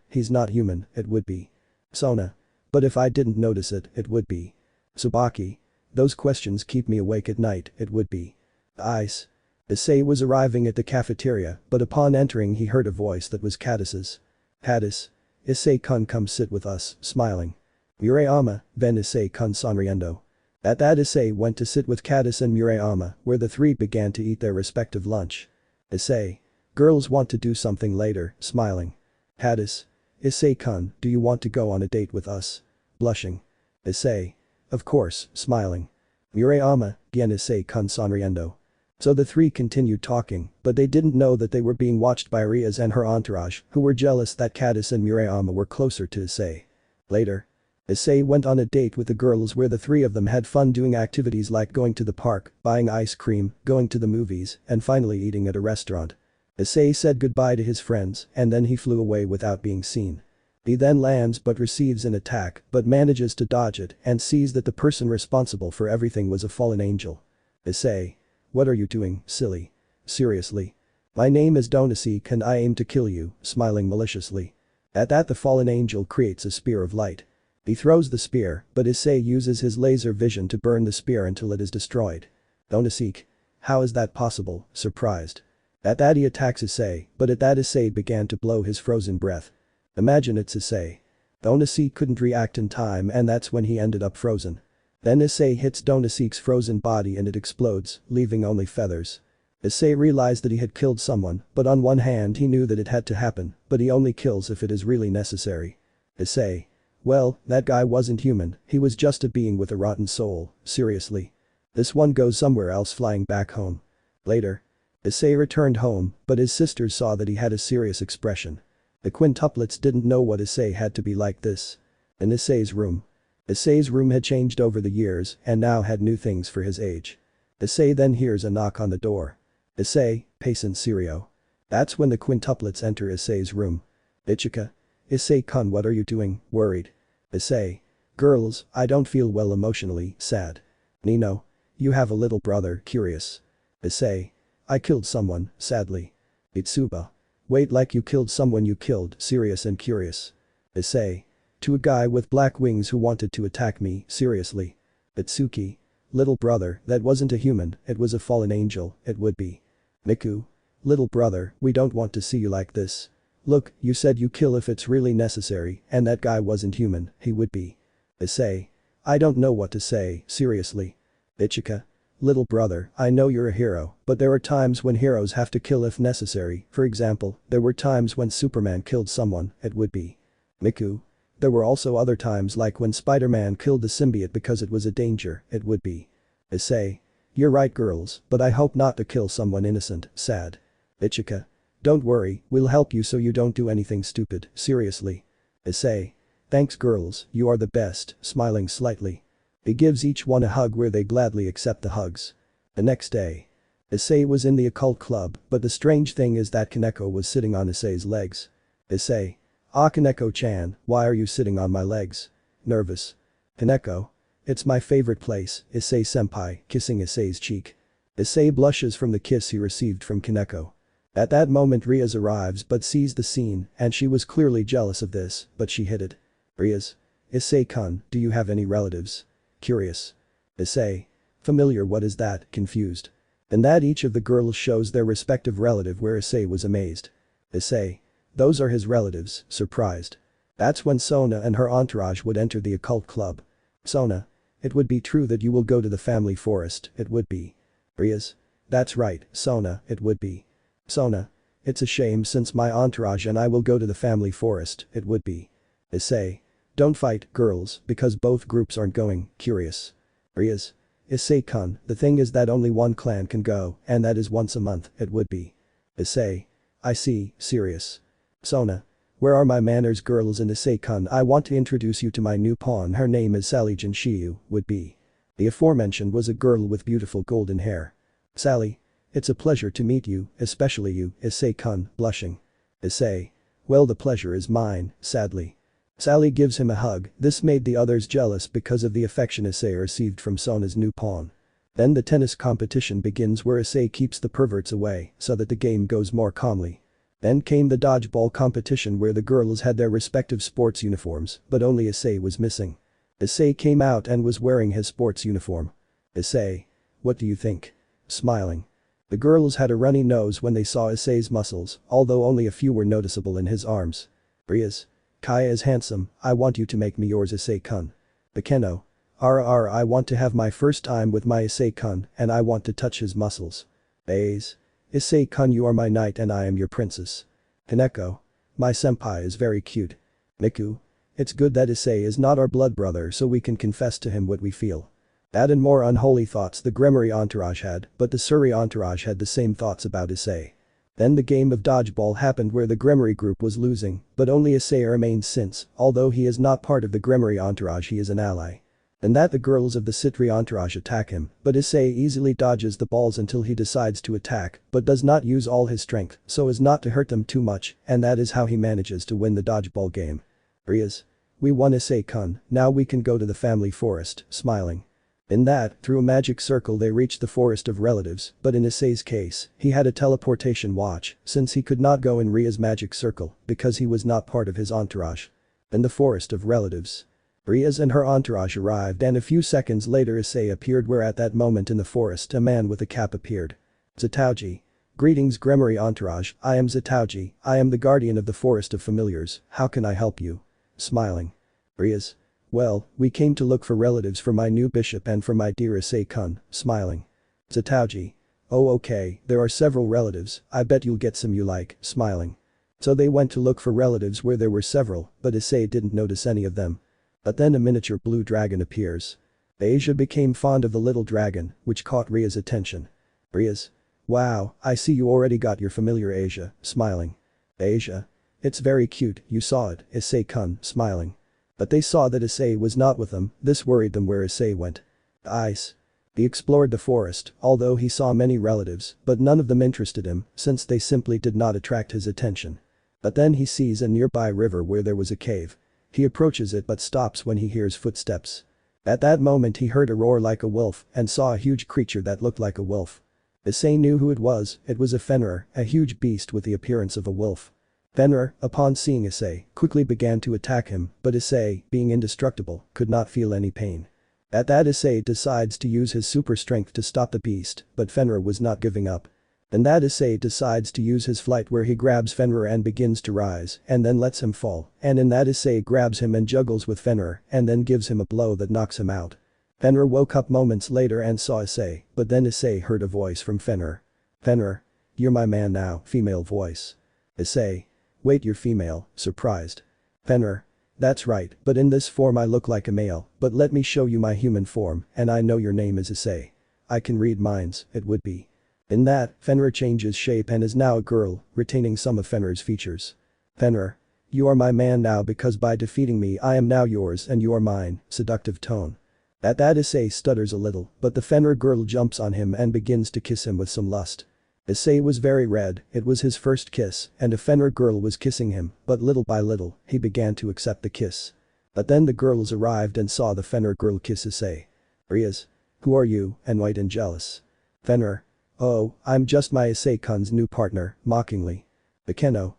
he's not human, it would be. Sona. But if I didn't notice it, it would be. Tsubaki. Those questions keep me awake at night, it would be. Ice. Issei was arriving at the cafeteria, but upon entering he heard a voice that was Katiss's. Kattis. Issei-kun, come sit with us, smiling. Murayama, ben Issei-kun sonriendo. At that Issei went to sit with Kattis and Murayama, where the three began to eat their respective lunch. Issei. Girls want to do something later, smiling. Kattis. Issei-kun, do you want to go on a date with us? Blushing. Issei. Of course, smiling. Murayama, Gien Issei-kun sonriendo. So the three continued talking, but they didn't know that they were being watched by Rias and her entourage, who were jealous that Kattis and Murayama were closer to Issei. Later. Issei went on a date with the girls where the three of them had fun doing activities like going to the park, buying ice cream, going to the movies, and finally eating at a restaurant. Issei said goodbye to his friends and then he flew away without being seen. He then lands but receives an attack but manages to dodge it and sees that the person responsible for everything was a fallen angel. Issei. What are you doing, silly? Seriously? My name is Donaseek and I aim to kill you, smiling maliciously. At that the fallen angel creates a spear of light. He throws the spear, but Issei uses his laser vision to burn the spear until it is destroyed. Donaseek. How is that possible, surprised. At that he attacks Issei, but at that Issei began to blow his frozen breath. Imagine it's Issei. Donaseek couldn't react in time and that's when he ended up frozen. Then Issei hits Donaseek's frozen body and it explodes, leaving only feathers. Issei realized that he had killed someone, but on one hand he knew that it had to happen, but he only kills if it is really necessary. Issei. Well, that guy wasn't human, he was just a being with a rotten soul, seriously. This one goes somewhere else flying back home. Later. Issei returned home, but his sisters saw that he had a serious expression. The quintuplets didn't know what Issei had to be like this. In Issei's room. Issei's room had changed over the years and now had new things for his age. Issei then hears a knock on the door. Issei, patient Serio. That's when the quintuplets enter Issei's room. Ichika. Issei-kun, what are you doing, worried? Issei. Girls, I don't feel well emotionally, sad. Nino. You have a little brother, curious. Issei. I killed someone, sadly. Itsuba. Wait, like you killed someone you killed, serious and curious. Issei. To a guy with black wings who wanted to attack me, seriously. Itsuki. Little brother, that wasn't a human, it was a fallen angel, it would be. Miku. Little brother, we don't want to see you like this. Look, you said you kill if it's really necessary, and that guy wasn't human, he would be. Issei. I don't know what to say, seriously. Ichika. Little brother, I know you're a hero, but there are times when heroes have to kill if necessary, for example, there were times when Superman killed someone, it would be. Miku. There were also other times like when Spiderman killed the symbiote because it was a danger, it would be. Issei. You're right girls, but I hope not to kill someone innocent, sad. Ichika. Don't worry, we'll help you so you don't do anything stupid, seriously. Issei. Thanks girls, you are the best, smiling slightly. He gives each one a hug where they gladly accept the hugs. The next day. Issei was in the occult club, but the strange thing is that Kaneko was sitting on Issei's legs. Issei. Ah Kaneko-chan, why are you sitting on my legs? Nervous. Kaneko. It's my favorite place, Issei-senpai, kissing Issei's cheek. Issei blushes from the kiss he received from Kaneko. At that moment Rias arrives but sees the scene and she was clearly jealous of this, but she hid it. Rias. Issei-kun, do you have any relatives? Curious. Issei. Familiar, what is that, confused. And that each of the girls shows their respective relative where Issei was amazed. Issei. Those are his relatives, surprised. That's when Sona and her entourage would enter the occult club. Sona. It would be true that you will go to the family forest, it would be. Rias. That's right, Sona, it would be. Sona. It's a shame since my entourage and I will go to the family forest, it would be. Issei. Don't fight, girls, because both groups aren't going, curious. Rias. Issei-kun, the thing is that only one clan can go, and that is once a month, it would be. Issei. I see, serious. Sona. Where are my manners girls and Issei-kun, I want to introduce you to my new pawn, her name is Sally Jinshiyu, would be. The aforementioned was a girl with beautiful golden hair. Sally. It's a pleasure to meet you, especially you, Issei-kun, blushing. Issei. Well, the pleasure is mine, sadly. Sally gives him a hug, this made the others jealous because of the affection Issei received from Sona's new pawn. Then the tennis competition begins where Issei keeps the perverts away so that the game goes more calmly. Then came the dodgeball competition where the girls had their respective sports uniforms, but only Issei was missing. Issei came out and was wearing his sports uniform. Issei. What do you think? Smiling. The girls had a runny nose when they saw Issei's muscles, although only a few were noticeable in his arms. Rias. Kaya is handsome, I want you to make me yours Issei-kun. Bakeno. I want to have my first time with my Issei-kun and I want to touch his muscles. Baze. Issei-kun you are my knight and I am your princess. Kaneko. My senpai is very cute. Miku. It's good that Issei is not our blood brother so we can confess to him what we feel. That and more unholy thoughts the Gremory entourage had, but the Suri entourage had the same thoughts about Issei. Then the game of dodgeball happened where the Gremory group was losing, but only Issei remained since, although he is not part of the Gremory entourage he is an ally. Then that the girls of the Sitri entourage attack him, but Issei easily dodges the balls until he decides to attack, but does not use all his strength so as not to hurt them too much, and that is how he manages to win the dodgeball game. Rias. We won Issei-kun, now we can go to the family forest, smiling. In that, through a magic circle they reached the forest of relatives, but in Issei's case, he had a teleportation watch, since he could not go in Ria's magic circle, because he was not part of his entourage. In the forest of relatives. Rias and her entourage arrived and a few seconds later Issei appeared where at that moment in the forest a man with a cap appeared. Zitauji. Greetings Gremory entourage, I am Zitauji, I am the guardian of the forest of familiars, how can I help you? Smiling. Rias. Well, we came to look for relatives for my new bishop and for my dear Issei-kun, smiling. Zitauji. Oh okay, there are several relatives, I bet you'll get some you like, smiling. So they went to look for relatives where there were several, but Issei didn't notice any of them. But then a miniature blue dragon appears. Asia became fond of the little dragon, which caught Ria's attention. Rias. Wow, I see you already got your familiar Asia, smiling. Asia. It's very cute, you saw it, Issei-kun, smiling. But they saw that Issei was not with them, this worried them where Issei went. Ice. He explored the forest, although he saw many relatives, but none of them interested him, since they simply did not attract his attention. But then he sees a nearby river where there was a cave. He approaches it but stops when he hears footsteps. At that moment he heard a roar like a wolf and saw a huge creature that looked like a wolf. Issei knew who it was a Fenrir, a huge beast with the appearance of a wolf. Fenrir, upon seeing Issei, quickly began to attack him, but Issei, being indestructible, could not feel any pain. At that Issei decides to use his super strength to stop the beast, but Fenrir was not giving up. Then that Issei decides to use his flight where he grabs Fenrir and begins to rise, and then lets him fall, and in that Issei grabs him and juggles with Fenrir, and then gives him a blow that knocks him out. Fenrir woke up moments later and saw Issei, but then Issei heard a voice from Fenrir. Fenrir. You're my man now, female voice. Issei. Wait you're female, surprised. Fenrir. That's right, but in this form I look like a male, but let me show you my human form, and I know your name is Issei. I can read minds, it would be. In that, Fenrir changes shape and is now a girl, retaining some of Fenrir's features. Fenrir. You are my man now because by defeating me I am now yours and you are mine, seductive tone. At that Issei stutters a little, but the Fenrir girl jumps on him and begins to kiss him with some lust. Issei was very red, it was his first kiss, and a Fenrir girl was kissing him, but little by little, he began to accept the kiss. But then the girls arrived and saw the Fenrir girl kiss Issei. Rias. Who are you, and white and jealous? Fenrir. Oh, I'm just my Issei-kun's new partner, mockingly. Bakeno.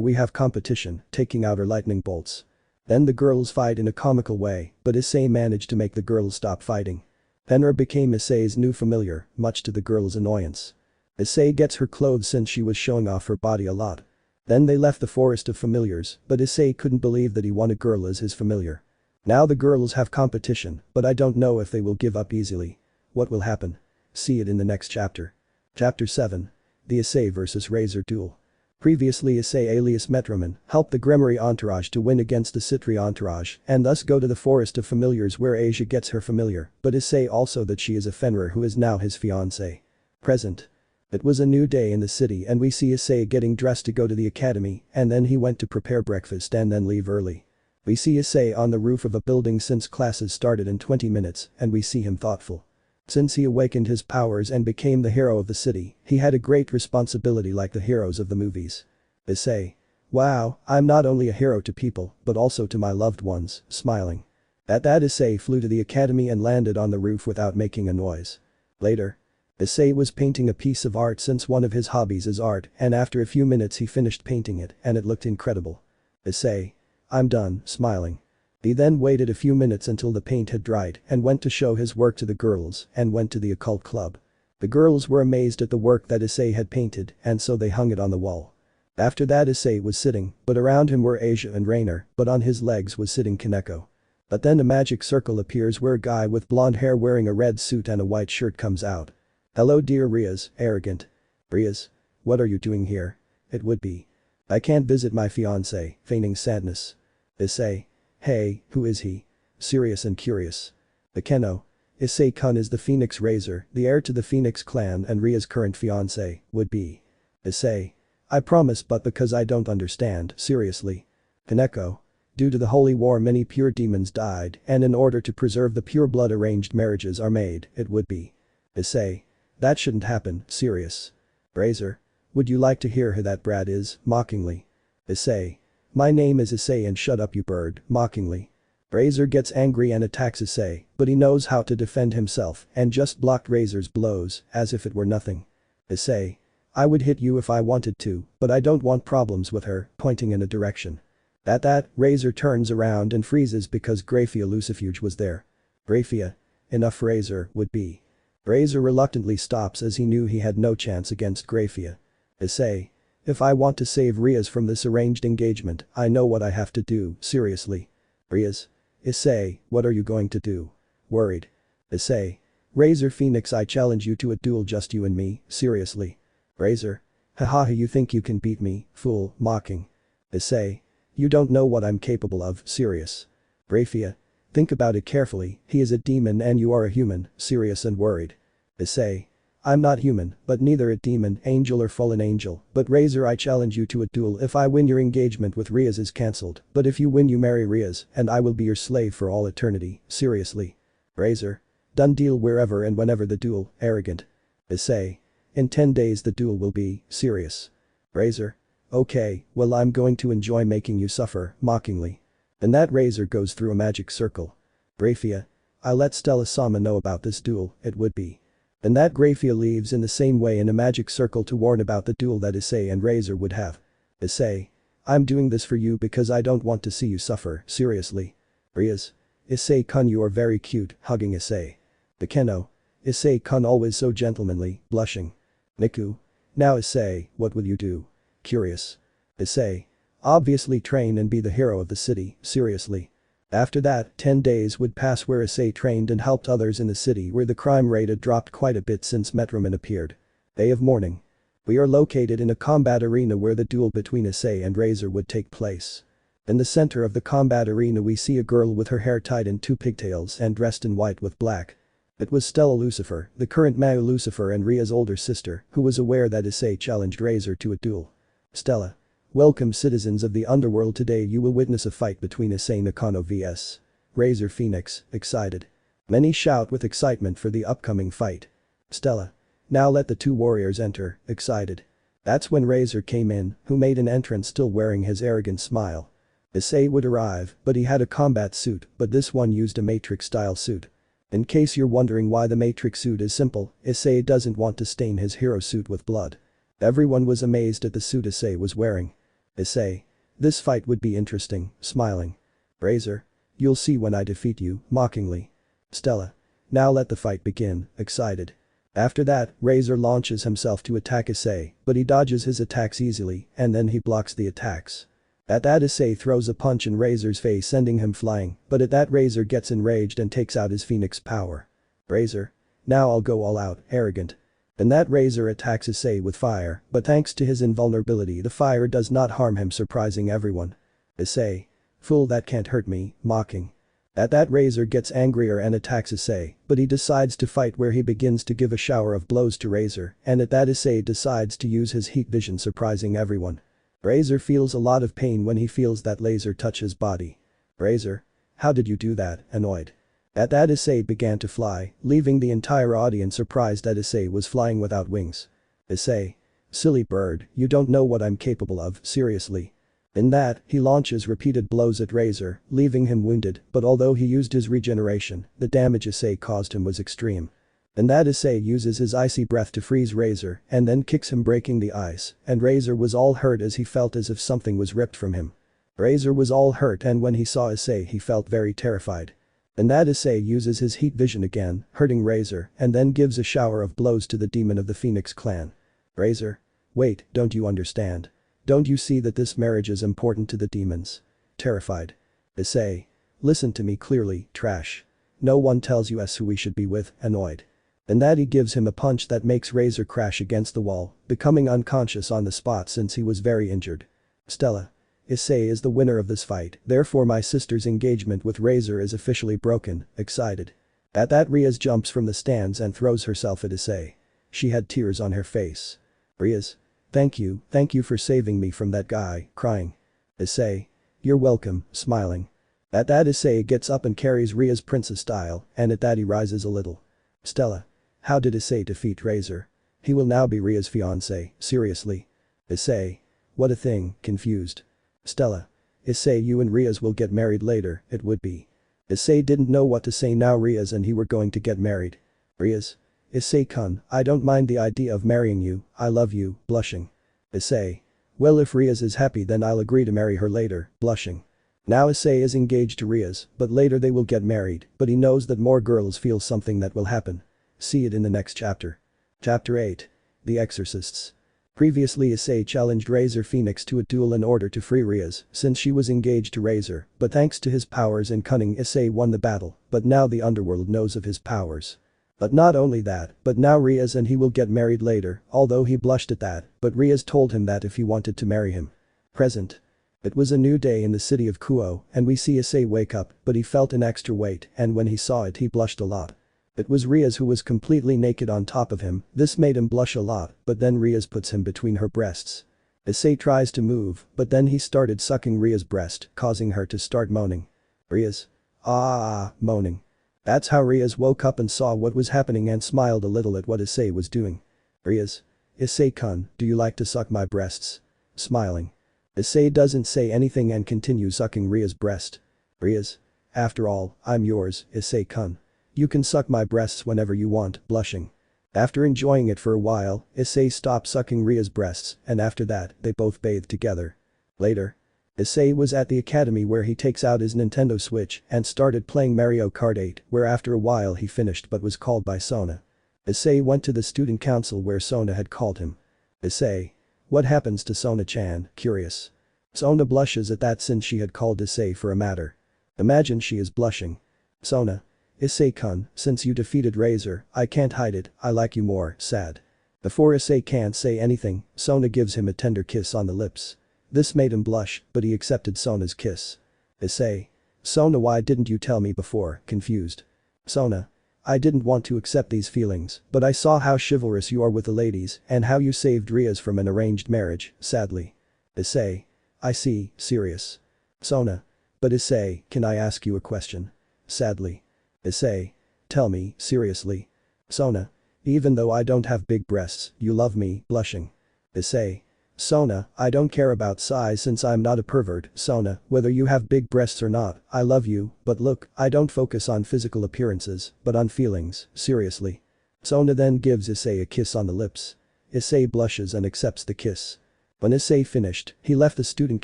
We have competition, taking out her lightning bolts. Then the girls fight in a comical way, but Issei managed to make the girls stop fighting. Fenrir became Issei's new familiar, much to the girls' annoyance. Issei gets her clothes since she was showing off her body a lot. Then they left the forest of familiars, but Issei couldn't believe that he won a girl as his familiar. Now the girls have competition, but I don't know if they will give up easily. What will happen? See it in the next chapter. Chapter 7. The Issei vs Razor Duel. Previously Issei alias Metroman helped the Gremory entourage to win against the Sitri entourage and thus go to the forest of familiars where Asia gets her familiar, but Issei also that she is a Fenrir who is now his fiancée. Present. It was a new day in the city and we see Issei getting dressed to go to the academy and then he went to prepare breakfast and then leave early. We see Issei on the roof of a building since classes started in 20 minutes and we see him thoughtful. Since he awakened his powers and became the hero of the city, he had a great responsibility like the heroes of the movies. Issei. Wow, I'm not only a hero to people, but also to my loved ones, smiling. At that Issei flew to the academy and landed on the roof without making a noise. Later. Issei was painting a piece of art since one of his hobbies is art, and after a few minutes he finished painting it and it looked incredible. Issei. I'm done, smiling. He then waited a few minutes until the paint had dried and went to show his work to the girls and went to the occult club. The girls were amazed at the work that Issei had painted and so they hung it on the wall. After that Issei was sitting, but around him were Asia and Rainer, but on his legs was sitting Kaneko. But then a magic circle appears where a guy with blonde hair wearing a red suit and a white shirt comes out. Hello dear Rias, arrogant. Rias. What are you doing here? It would be. I can't visit my fiancé, feigning sadness. Issei. Hey, who is he? Serious and curious. Akeno. Issei-kun is the Phoenix Razor, the heir to the Phoenix clan and Ria's current fiancé, would be. Issei. I promise but because I don't understand, seriously. Kaneko. Due to the holy war many pure demons died and in order to preserve the pure blood arranged marriages are made, it would be. Issei. That shouldn't happen, serious. Razor. Would you like to hear who that brat is, mockingly? Issei. My name is Issei and shut up you bird, mockingly. Razor gets angry and attacks Issei, but he knows how to defend himself and just blocked Razor's blows as if it were nothing. Issei. I would hit you if I wanted to, but I don't want problems with her, pointing in a direction. At that, Razor turns around and freezes because Grayfia Lucifuge was there. Grayfia. Enough Razor, would be. Razor reluctantly stops as he knew he had no chance against Grayfia. Issei. If I want to save Rias from this arranged engagement, I know what I have to do, seriously. Rias. Issei, what are you going to do? Worried. Issei. Razor Phoenix I challenge you to a duel just you and me, seriously. Razor. Haha you think you can beat me, fool, mocking. Issei. You don't know what I'm capable of, serious. Grayfia. Think about it carefully, he is a demon and you are a human, serious and worried. Issei. I'm not human, but neither a demon, angel or fallen angel, but Razor I challenge you to a duel if I win your engagement with Rias is cancelled, but if you win you marry Rias and I will be your slave for all eternity, seriously. Razor. Done deal wherever and whenever the duel, arrogant. Issei. In 10 days the duel will be, serious. Razor. Okay, well I'm going to enjoy making you suffer, mockingly. And that Razor goes through a magic circle. Grayfia. I let Stella-sama know about this duel, it would be. And that Grayfia leaves in the same way in a magic circle to warn about the duel that Issei and Razor would have. Issei. I'm doing this for you because I don't want to see you suffer, seriously. Rias. Issei-kun you are very cute, hugging Issei. Akeno. Issei-kun always so gentlemanly, blushing. Niku. Now Issei, what will you do? Curious. Issei. Obviously train and be the hero of the city, seriously. After that, 10 days would pass where Issei trained and helped others in the city where the crime rate had dropped quite a bit since Metroman appeared. Day of mourning. We are located in a combat arena where the duel between Issei and Razor would take place. In the center of the combat arena we see a girl with her hair tied in 2 pigtails and dressed in white with black. It was Stella Lucifer, the current Mao Lucifer and Ria's older sister, who was aware that Issei challenged Razor to a duel. Stella. Welcome citizens of the underworld, today you will witness a fight between Issei Nakano vs. Razor Phoenix, excited. Many shout with excitement for the upcoming fight. Stella. Now let the 2 warriors enter, excited. That's when Razor came in, who made an entrance still wearing his arrogant smile. Issei would arrive, but he had a combat suit, but this one used a Matrix style suit. In case you're wondering why the Matrix suit is simple, Issei doesn't want to stain his hero suit with blood. Everyone was amazed at the suit Issei was wearing. Issei. This fight would be interesting, smiling. Razor. You'll see when I defeat you, mockingly. Stella. Now let the fight begin, excited. After that, Razor launches himself to attack Issei, but he dodges his attacks easily and then he blocks the attacks. At that Issei throws a punch in Razor's face sending him flying, but at that Razor gets enraged and takes out his Phoenix power. Razor. Now I'll go all out, arrogant. And that Razor attacks Issei with fire, but thanks to his invulnerability the fire does not harm him, surprising everyone. Issei. Fool, that can't hurt me, mocking. At that Razor gets angrier and attacks Issei, but he decides to fight where he begins to give a shower of blows to Razor and at that Issei decides to use his heat vision, surprising everyone. Razor feels a lot of pain when he feels that laser touch his body. Razor. How did you do that, annoyed. At that Issei began to fly, leaving the entire audience surprised that Issei was flying without wings. Issei. Silly bird, you don't know what I'm capable of, seriously. In that, he launches repeated blows at Razor, leaving him wounded, but although he used his regeneration, the damage Issei caused him was extreme. In that Issei uses his icy breath to freeze Razor and then kicks him breaking the ice, and Razor was all hurt as he felt as if something was ripped from him. Razor was all hurt and when he saw Issei he felt very terrified. In that Issei uses his heat vision again, hurting Razor, and then gives a shower of blows to the demon of the Phoenix clan. Razor. Wait, don't you understand? Don't you see that this marriage is important to the demons? Terrified. Issei. Listen to me clearly, trash. No one tells you who we should be with, annoyed. In that he gives him a punch that makes Razor crash against the wall, becoming unconscious on the spot since he was very injured. Stella. Issei is the winner of this fight, therefore my sister's engagement with Razor is officially broken, excited. At that Rias jumps from the stands and throws herself at Issei. She had tears on her face. Rias. Thank you for saving me from that guy, crying. Issei. You're welcome, smiling. At that Issei gets up and carries Rias princess style, and at that he rises a little. Stella. How did Issei defeat Razor? He will now be Rias' fiancé, seriously. Issei. What a thing, confused. Stella. Issei, you and Rias will get married later, it would be. Issei didn't know what to say now. Rias and he were going to get married. Rias. Issei-kun, I don't mind the idea of marrying you, I love you, blushing. Issei. Well, if Rias is happy then I'll agree to marry her later, blushing. Now Issei is engaged to Rias, but later they will get married, but he knows that more girls feel something that will happen. See it in the next chapter. Chapter 8. The Exorcists. Previously Issei challenged Razor Phoenix to a duel in order to free Rias, since she was engaged to Razor, but thanks to his powers and cunning Issei won the battle, but now the underworld knows of his powers. But not only that, but now Rias and he will get married later, although he blushed at that, but Rias told him that if he wanted to marry him. Present. It was a new day in the city of Kuoh, and we see Issei wake up, but he felt an extra weight, and when he saw it he blushed a lot. It was Rias who was completely naked on top of him, this made him blush a lot, but then Rias puts him between her breasts. Issei tries to move, but then he started sucking Rias' breast, causing her to start moaning. Rias. Moaning. That's how Rias woke up and saw what was happening and smiled a little at what Issei was doing. Rias. Issei-kun, do you like to suck my breasts? Smiling. Issei doesn't say anything and continues sucking Rias' breast. Rias. After all, I'm yours, Issei-kun. You can suck my breasts whenever you want, blushing. After enjoying it for a while, Issei stopped sucking Rias' breasts, and after that, they both bathed together. Later. Issei was at the academy where he takes out his Nintendo Switch and started playing Mario Kart 8, where after a while he finished but was called by Sona. Issei went to the student council where Sona had called him. Issei. What happens to Sona-chan, curious. Sona blushes at that since she had called Issei for a matter. Imagine she is blushing. Sona. Issei-kun, since you defeated Razor, I can't hide it, I like you more, sad. Before Issei can't say anything, Sona gives him a tender kiss on the lips. This made him blush, but he accepted Sona's kiss. Issei. Sona, why didn't you tell me before, confused. Sona. I didn't want to accept these feelings, but I saw how chivalrous you are with the ladies and how you saved Rias from an arranged marriage, sadly. Issei. I see, serious. Sona. But Issei, can I ask you a question? Sadly. Issei. Tell me, seriously. Sona. Even though I don't have big breasts, you love me, blushing. Issei. Sona, I don't care about size since I'm not a pervert, Sona, whether you have big breasts or not, I love you, but look, I don't focus on physical appearances, but on feelings, seriously. Sona then gives Issei a kiss on the lips. Issei blushes and accepts the kiss. When Issei finished, he left the student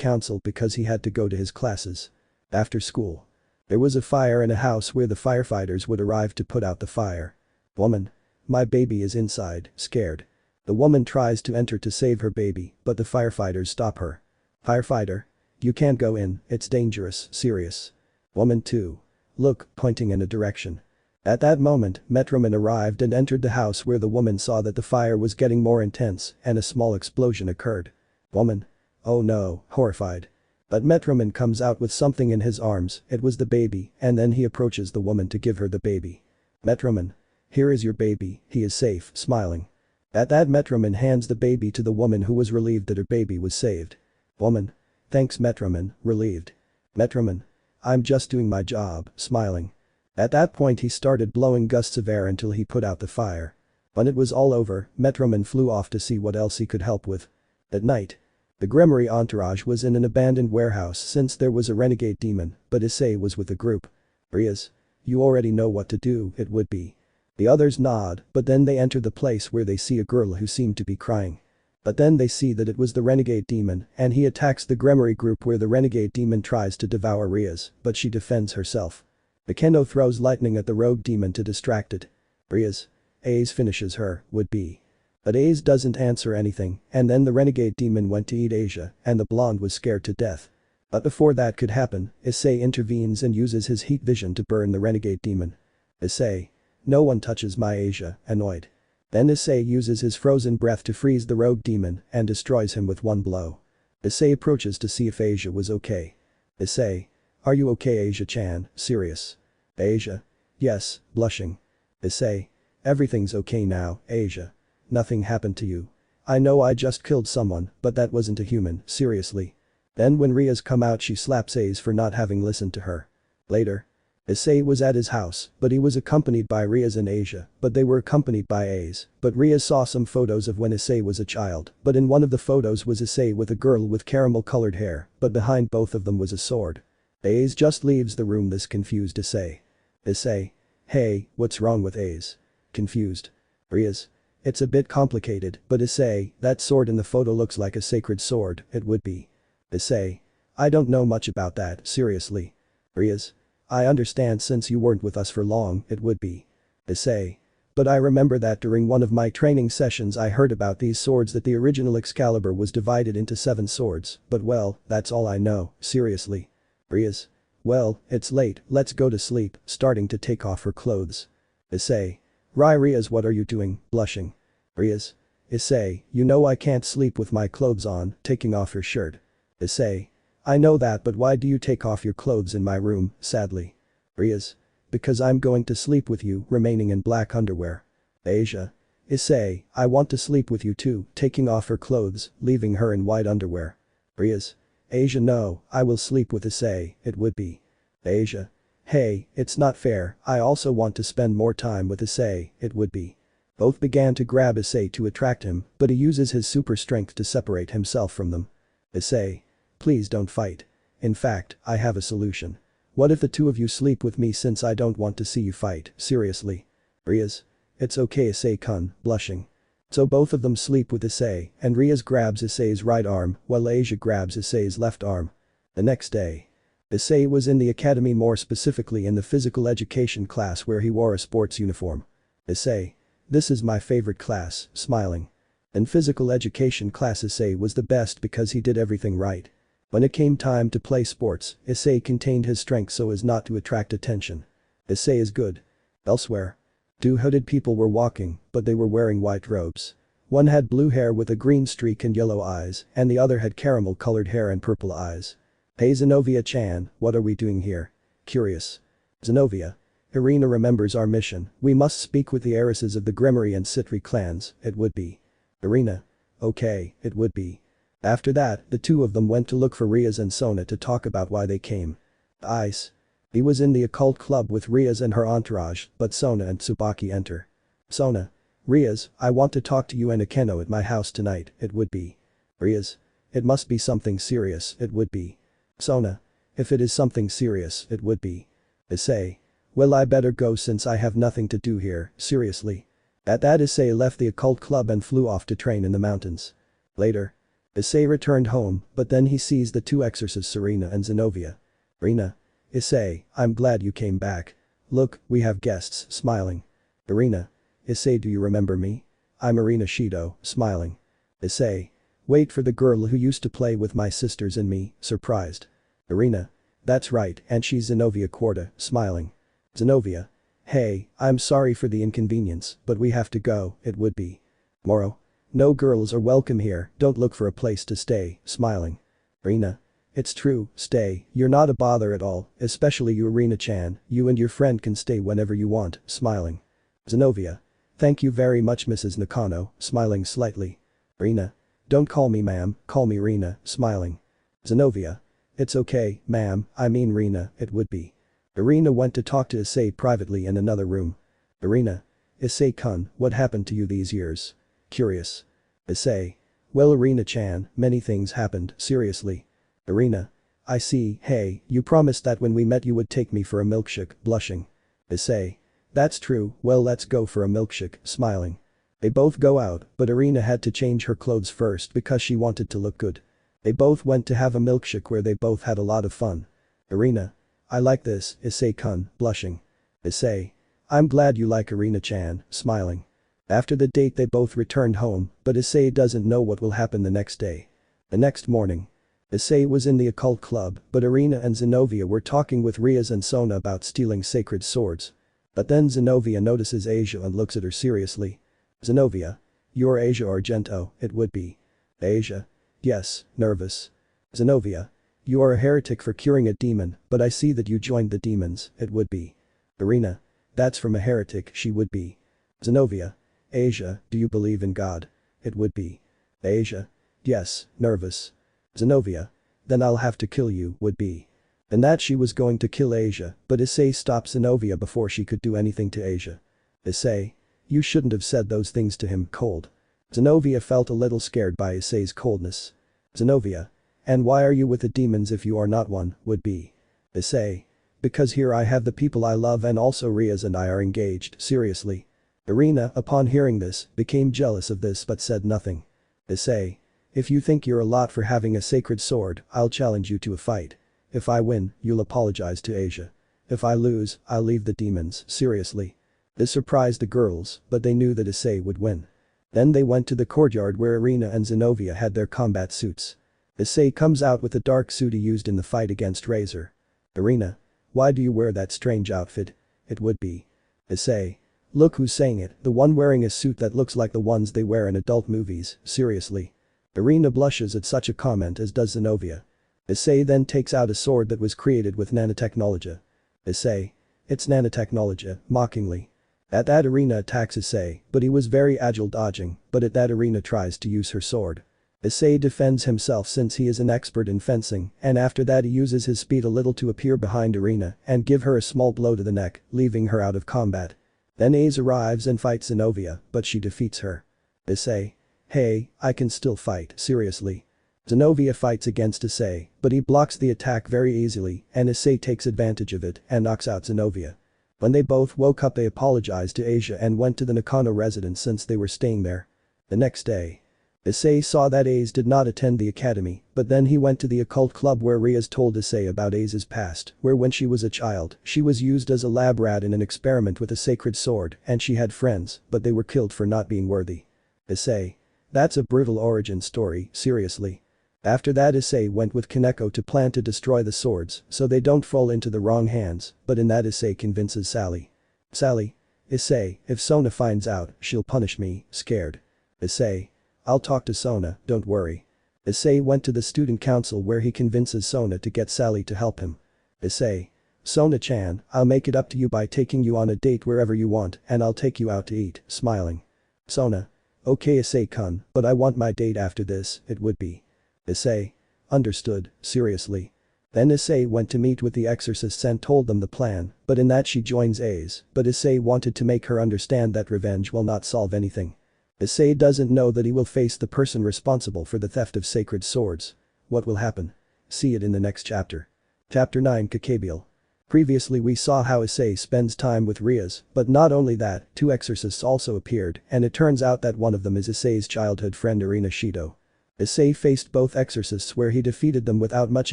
council because he had to go to his classes. After school. There was a fire in a house where the firefighters would arrive to put out the fire. Woman. My baby is inside, scared. The woman tries to enter to save her baby, but the firefighters stop her. Firefighter. You can't go in, it's dangerous, serious. Woman 2. Look, pointing in a direction. At that moment, Metroman arrived and entered the house where the woman saw that the fire was getting more intense and a small explosion occurred. Woman. Oh no, horrified. But Metroman comes out with something in his arms, it was the baby, and then he approaches the woman to give her the baby. Metroman. Here is your baby, he is safe, smiling. At that Metroman hands the baby to the woman who was relieved that her baby was saved. Woman. Thanks Metroman, relieved. Metroman. I'm just doing my job, smiling. At that point he started blowing gusts of air until he put out the fire. When it was all over, Metroman flew off to see what else he could help with. At night. The Gremory entourage was in an abandoned warehouse since there was a renegade demon, but Issei was with the group. Rias. You already know what to do, it would be. The others nod, but then they enter the place where they see a girl who seemed to be crying. But then they see that it was the renegade demon and he attacks the Gremory group where the renegade demon tries to devour Rias, but she defends herself. Mikeno throws lightning at the rogue demon to distract it. Rias. Ace finishes her, would be. But Ace doesn't answer anything, and then the renegade demon went to eat Asia, and the blonde was scared to death. But before that could happen, Issei intervenes and uses his heat vision to burn the renegade demon. Issei. No one touches my Asia, annoyed. Then Issei uses his frozen breath to freeze the rogue demon and destroys him with one blow. Issei approaches to see if Asia was okay. Issei. Are you okay, Asia-chan? Serious. Asia. Yes, blushing. Issei. Everything's okay now, Asia. Nothing happened to you. I know I just killed someone, but that wasn't a human, seriously. Then when Rias come out she slaps Ace for not having listened to her. Later. Issei was at his house, but he was accompanied by Rias and Asia, but they were accompanied by Ace, but Rias saw some photos of when Issei was a child, but in one of the photos was Issei with a girl with caramel-colored hair, but behind both of them was a sword. Ace just leaves the room. This confused Issei. Issei. Hey, what's wrong with Ace? Confused. Rias. It's a bit complicated, but Issei, that sword in the photo looks like a sacred sword, it would be. Issei. I don't know much about that, seriously. Rias. I understand since you weren't with us for long, it would be. Issei. But I remember that during one of my training sessions I heard about these swords that the original Excalibur was divided into 7 swords, but well, that's all I know, seriously. Rias. Well, it's late, let's go to sleep, starting to take off her clothes. Issei. Rias, what are you doing, blushing? Rias. Issei, you know I can't sleep with my clothes on, taking off her shirt. Issei. I know that, but why do you take off your clothes in my room, sadly? Rias. Because I'm going to sleep with you, remaining in black underwear. Asia. Issei, I want to sleep with you too, taking off her clothes, leaving her in white underwear. Rias. Asia, no, I will sleep with Issei, it would be. Asia. Hey, it's not fair, I also want to spend more time with Issei, it would be. Both began to grab Issei to attract him, but he uses his super strength to separate himself from them. Issei. Please don't fight. In fact, I have a solution. What if the two of you sleep with me since I don't want to see you fight, seriously? Rias. It's okay, Issei-kun, blushing. So both of them sleep with Issei, and Rias grabs Issei's right arm, while Asia grabs Issei's left arm. The next day. Issei was in the academy, more specifically in the physical education class where he wore a sports uniform. Issei. This is my favorite class, smiling. In physical education class Issei was the best because he did everything right. When it came time to play sports, Issei contained his strength so as not to attract attention. Issei is good. Elsewhere. 2 hooded people were walking, but they were wearing white robes. One had blue hair with a green streak and yellow eyes, and the other had caramel-colored hair and purple eyes. Hey Zenobia-chan, what are we doing here? Curious. Zenobia. Irina remembers our mission, we must speak with the heiresses of the Gremory and Sitri clans, it would be. Irina. Okay, it would be. After that, the two of them went to look for Rias and Sona to talk about why they came. Ice. He was in the occult club with Rias and her entourage, but Sona and Tsubaki enter. Sona. Rias, I want to talk to you and Akeno at my house tonight, it would be. Rias. It must be something serious, it would be. Sona. If it is something serious, it would be. Issei. Well, I better go since I have nothing to do here, seriously. At that Issei left the occult club and flew off to train in the mountains. Later. Issei returned home, but then he sees the 2 exorcists Irina and Zenobia. Irina. Issei, I'm glad you came back. Look, we have guests, smiling. Irina. Issei, do you remember me? I'm Irina Shido, smiling. Issei. Wait for the girl who used to play with my sisters and me, surprised. Irina. That's right, and she's Zenobia Quarta, smiling. Zenobia. Hey, I'm sorry for the inconvenience, but we have to go, it would be. Moro. No girls are welcome here, don't look for a place to stay, smiling. Irina. It's true, stay, you're not a bother at all, especially you Irina-chan, you and your friend can stay whenever you want, smiling. Zenobia. Thank you very much Mrs. Nakano, smiling slightly. Irina. Don't call me ma'am, call me Rina, smiling. Zenobia. It's okay, ma'am, I mean Rina, it would be. Irina went to talk to Issei privately in another room. Irina. Issei-kun, what happened to you these years? Curious. Issei. Well, Arena-chan, many things happened, seriously. Arena. I see, hey, you promised that when we met you would take me for a milkshake, blushing. Issei. That's true, well let's go for a milkshake, smiling. They both go out, but Arena had to change her clothes first because she wanted to look good. They both went to have a milkshake where they both had a lot of fun. Arena. I like this, Issei-kun, blushing. Issei. I'm glad you like Arena-chan, smiling. After the date they both returned home, but Issei doesn't know what will happen the next day. The next morning. Issei was in the occult club, but Arena and Zenobia were talking with Rias and Sona about stealing sacred swords. But then Zenobia notices Asia and looks at her seriously. Zenobia. You're Asia Argento, it would be. Asia. Yes, nervous. Zenobia. You are a heretic for curing a demon, but I see that you joined the demons, it would be. Arena. That's from a heretic, she would be. Zenobia. Asia, do you believe in God? It would be. Asia. Yes, nervous. Zenobia. Then I'll have to kill you, would be. And that she was going to kill Asia, but Issei stopped Zenobia before she could do anything to Asia. Issei. You shouldn't have said those things to him, cold. Zenobia felt a little scared by Issei's coldness. Zenobia. And why are you with the demons if you are not one, would be. Issei. Because here I have the people I love and also Rias and I are engaged, seriously. Arena, upon hearing this, became jealous of this but said nothing. Issei. If you think you're a lot for having a sacred sword, I'll challenge you to a fight. If I win, you'll apologize to Asia. If I lose, I'll leave the demons, seriously. This surprised the girls, but they knew that Issei would win. Then they went to the courtyard where Arena and Zenobia had their combat suits. Issei comes out with the dark suit he used in the fight against Razor. Arena. Why do you wear that strange outfit? It would be. Issei. Look who's saying it, the one wearing a suit that looks like the ones they wear in adult movies, seriously. Arena blushes at such a comment as does Zenobia. Issei then takes out a sword that was created with nanotechnology. Issei. It's nanotechnology, mockingly. At that Arena attacks Issei, but he was very agile dodging, but at that Arena tries to use her sword. Issei defends himself since he is an expert in fencing, and after that he uses his speed a little to appear behind Arena and give her a small blow to the neck, leaving her out of combat. Then Ace arrives and fights Zenobia, but she defeats her. Issei. Hey, I can still fight, seriously. Zenobia fights against Issei, but he blocks the attack very easily and Issei takes advantage of it and knocks out Zenobia. When they both woke up they apologized to Asia and went to the Nakano residence since they were staying there. The next day. Issei saw that Ace did not attend the academy, but then he went to the occult club where Rias told Issei about Ace's past, where when she was a child, she was used as a lab rat in an experiment with a sacred sword and she had friends, but they were killed for not being worthy. Issei. That's a brutal origin story, seriously. After that Issei went with Kaneko to plan to destroy the swords so they don't fall into the wrong hands, but in that Issei convinces Sally. Sally. Issei, if Sona finds out, she'll punish me, scared. Issei. I'll talk to Sona, don't worry. Issei went to the student council where he convinces Sona to get Sally to help him. Issei. Sona-chan, I'll make it up to you by taking you on a date wherever you want and I'll take you out to eat, smiling. Sona. Okay Issei-kun, but I want my date after this, it would be. Issei. Understood, seriously. Then Issei went to meet with the exorcists and told them the plan, but in that she joins Ace, but Issei wanted to make her understand that revenge will not solve anything. Issei doesn't know that he will face the person responsible for the theft of sacred swords. What will happen? See it in the next chapter. Chapter 9 Gabriel. Previously we saw how Issei spends time with Rias, but not only that, two exorcists also appeared and it turns out that one of them is Issei's childhood friend Irina Shido. Issei faced both exorcists where he defeated them without much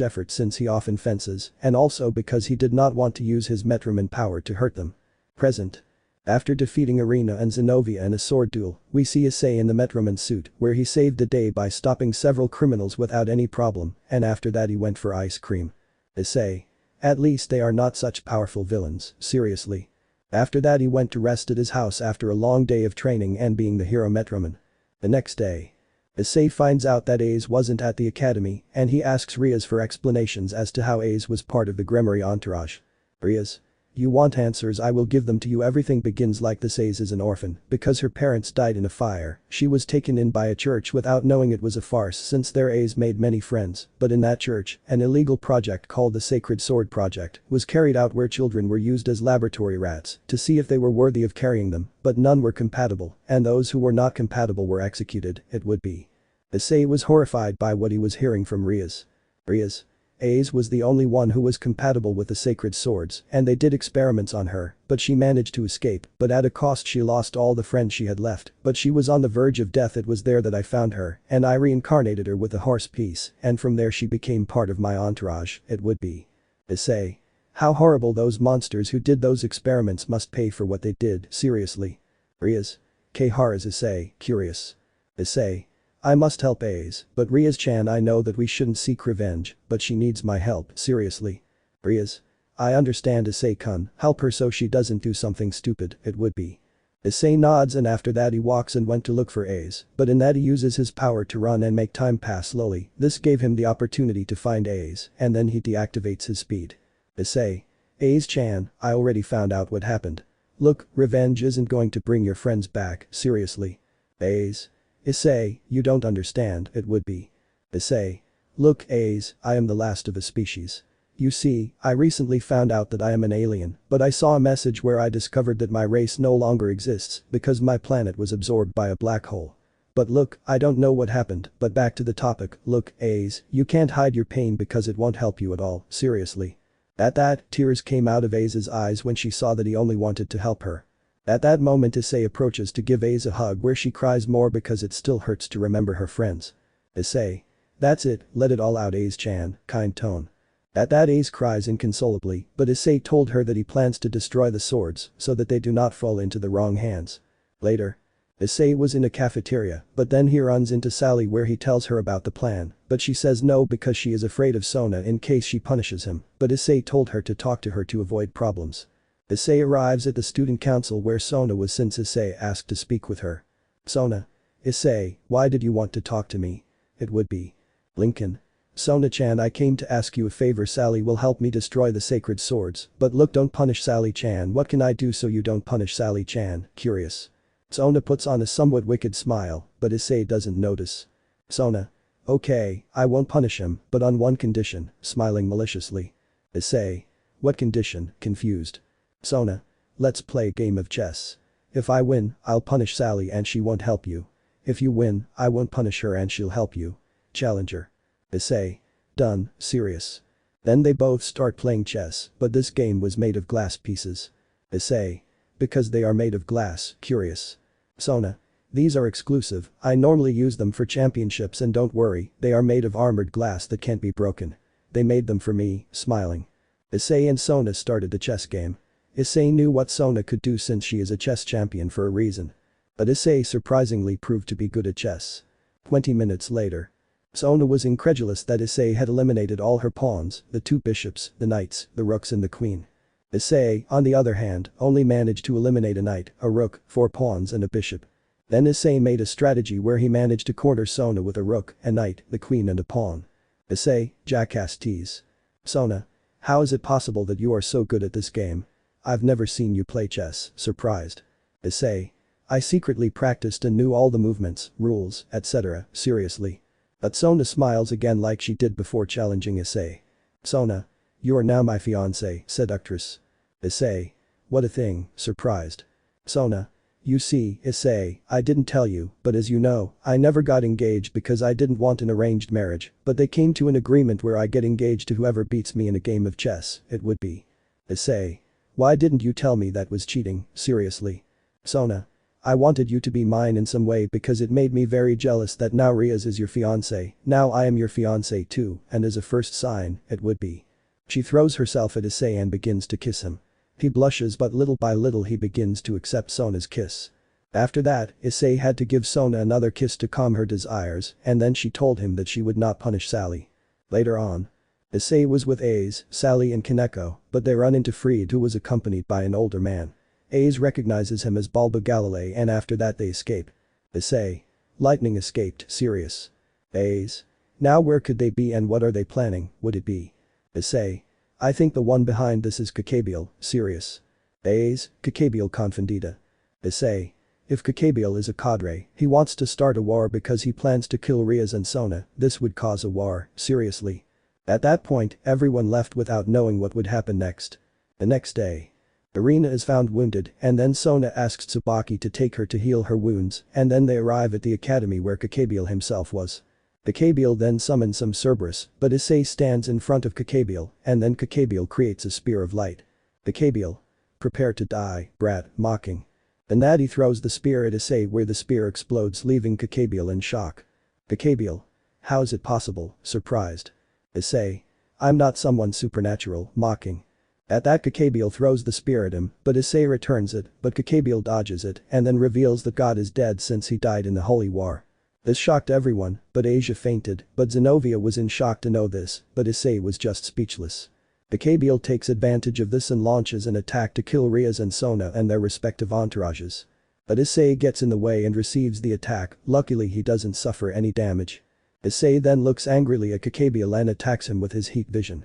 effort since he often fences and also because he did not want to use his Metroman power to hurt them. Present. After defeating Arena and Zenobia in a sword duel, we see Issei in the Metroman suit where he saved the day by stopping several criminals without any problem and after that he went for ice cream. Issei. At least they are not such powerful villains, seriously. After that he went to rest at his house after a long day of training and being the hero Metroman. The next day. Issei finds out that Ace wasn't at the academy and he asks Rias for explanations as to how Ace was part of the Gremory entourage. Rias. You want answers, I will give them to you. Everything begins like this. Ace is an orphan because her parents died in a fire. She was taken in by a church without knowing it was a farce since there Ace made many friends, but in that church, an illegal project called the Sacred Sword Project was carried out where children were used as laboratory rats to see if they were worthy of carrying them, but none were compatible and those who were not compatible were executed, it would be. Issei was horrified by what he was hearing from Rias. Rias. Issei was the only one who was compatible with the sacred swords, and they did experiments on her, but she managed to escape, but at a cost. She lost all the friends she had left, but she was on the verge of death. It was there that I found her, and I reincarnated her with a horse piece, and from there she became part of my entourage. It would be. Issei. How horrible. Those monsters who did those experiments must pay for what they did. Seriously. Rias. Kharas. Issei, curious. Issei. I must help Issei, but Rias-chan, I know that we shouldn't seek revenge, but she needs my help. Seriously. Rias. I understand. Issei-kun, help her so she doesn't do something stupid. It would be. Issei nods, and after that he walks and went to look for Issei, but in that he uses his power to run and make time pass slowly. This gave him the opportunity to find Issei, and then he deactivates his speed. Issei. Issei-chan, I already found out what happened. Look, revenge isn't going to bring your friends back. Seriously. Issei. Issei, you don't understand. It would be. Issei. Look, Issei, I am the last of a species. You see, I recently found out that I am an alien, but I saw a message where I discovered that my race no longer exists because my planet was absorbed by a black hole. But look, I don't know what happened, but back to the topic. Look, Issei, you can't hide your pain because it won't help you at all. Seriously. At that, tears came out of Issei's eyes when she saw that he only wanted to help her. At that moment Issei approaches to give Issei a hug where she cries more because it still hurts to remember her friends. Issei. That's it, let it all out Issei-chan, kind tone. At that Issei cries inconsolably, but Issei told her that he plans to destroy the swords so that they do not fall into the wrong hands. Later. Issei was in a cafeteria, but then he runs into Sally where he tells her about the plan, but she says no because she is afraid of Sona in case she punishes him, but Issei told her to talk to her to avoid problems. Issei arrives at the student council where Sona was since Issei asked to speak with her. Sona. Issei, why did you want to talk to me? It would be. Lincoln. Sona-chan, I came to ask you a favor. Sally will help me destroy the sacred swords, but look, don't punish Sally-chan. What can I do so you don't punish Sally-chan? Curious. Sona puts on a somewhat wicked smile, but Issei doesn't notice. Sona. Okay, I won't punish him, but on one condition, smiling maliciously. Issei. What condition? Confused. Sona. Let's play a game of chess. If I win, I'll punish Sally and she won't help you. If you win, I won't punish her and she'll help you. Challenger. Issei. Done. Serious. Then they both start playing chess, but this game was made of glass pieces. Issei. Because they are made of glass. Curious. Sona. These are exclusive, I normally use them for championships, and don't worry, they are made of armored glass that can't be broken. They made them for me. Smiling. Issei and Sona started the chess game. Issei knew what Sona could do since she is a chess champion for a reason. But Issei surprisingly proved to be good at chess. 20 minutes later. Sona was incredulous that Issei had eliminated all her pawns, the two bishops, the knights, the rooks and the queen. Issei, on the other hand, only managed to eliminate a knight, a rook, 4 pawns and a bishop. Then Issei made a strategy where he managed to corner Sona with a rook, a knight, the queen and a pawn. Issei, jackass tease. Sona. How is it possible that you are so good at this game? I've never seen you play chess. Surprised. Issei. I secretly practiced and knew all the movements, rules, etc. Seriously. But Sona smiles again like she did before challenging Issei. Sona. You are now my fiancé, seductress. Issei. What a thing, surprised. Sona. You see, Issei, I didn't tell you, but as you know, I never got engaged because I didn't want an arranged marriage, but they came to an agreement where I get engaged to whoever beats me in a game of chess. It would be. Issei. Why didn't you tell me that was cheating? Seriously. Sona. I wanted you to be mine in some way because it made me very jealous that now Rias is your fiancé, now I am your fiancé too, and as a first sign, it would be. She throws herself at Issei and begins to kiss him. He blushes, but little by little he begins to accept Sona's kiss. After that, Issei had to give Sona another kiss to calm her desires, and then she told him that she would not punish Sally. Later on. Issei was with Issei, Sally and Kaneko, but they run into Fried, who was accompanied by an older man. Issei recognizes him as Bulba Galilei, and after that they escape. Issei. Lightning escaped. Serious. Issei. Now where could they be and what are they planning? Would it be? Issei. I think the one behind this is Gabriel. Serious. Issei. Gabriel confundida. Issei. If Gabriel is a cadre, he wants to start a war because he plans to kill Rias and Sona. This would cause a war. Seriously. At that point, everyone left without knowing what would happen next. The next day. Irina is found wounded and then Sona asks Tsubaki to take her to heal her wounds and then they arrive at the academy where Gabriel himself was. Gabriel then summons some Cerberus, but Issei stands in front of Gabriel and then Gabriel creates a spear of light. Gabriel. Prepare to die, brat, mocking. And that he throws the spear at Issei where the spear explodes leaving Gabriel in shock. Gabriel. How's it possible, surprised. Issei. I'm not someone supernatural, mocking. At that Gabriel throws the spear at him, but Issei returns it, but Gabriel dodges it and then reveals that God is dead since he died in the Holy War. This shocked everyone, but Asia fainted, but Zenobia was in shock to know this, but Issei was just speechless. Gabriel takes advantage of this and launches an attack to kill Rias and Sona and their respective entourages. But Issei gets in the way and receives the attack, luckily he doesn't suffer any damage. Issei then looks angrily at Gabriel and attacks him with his heat vision.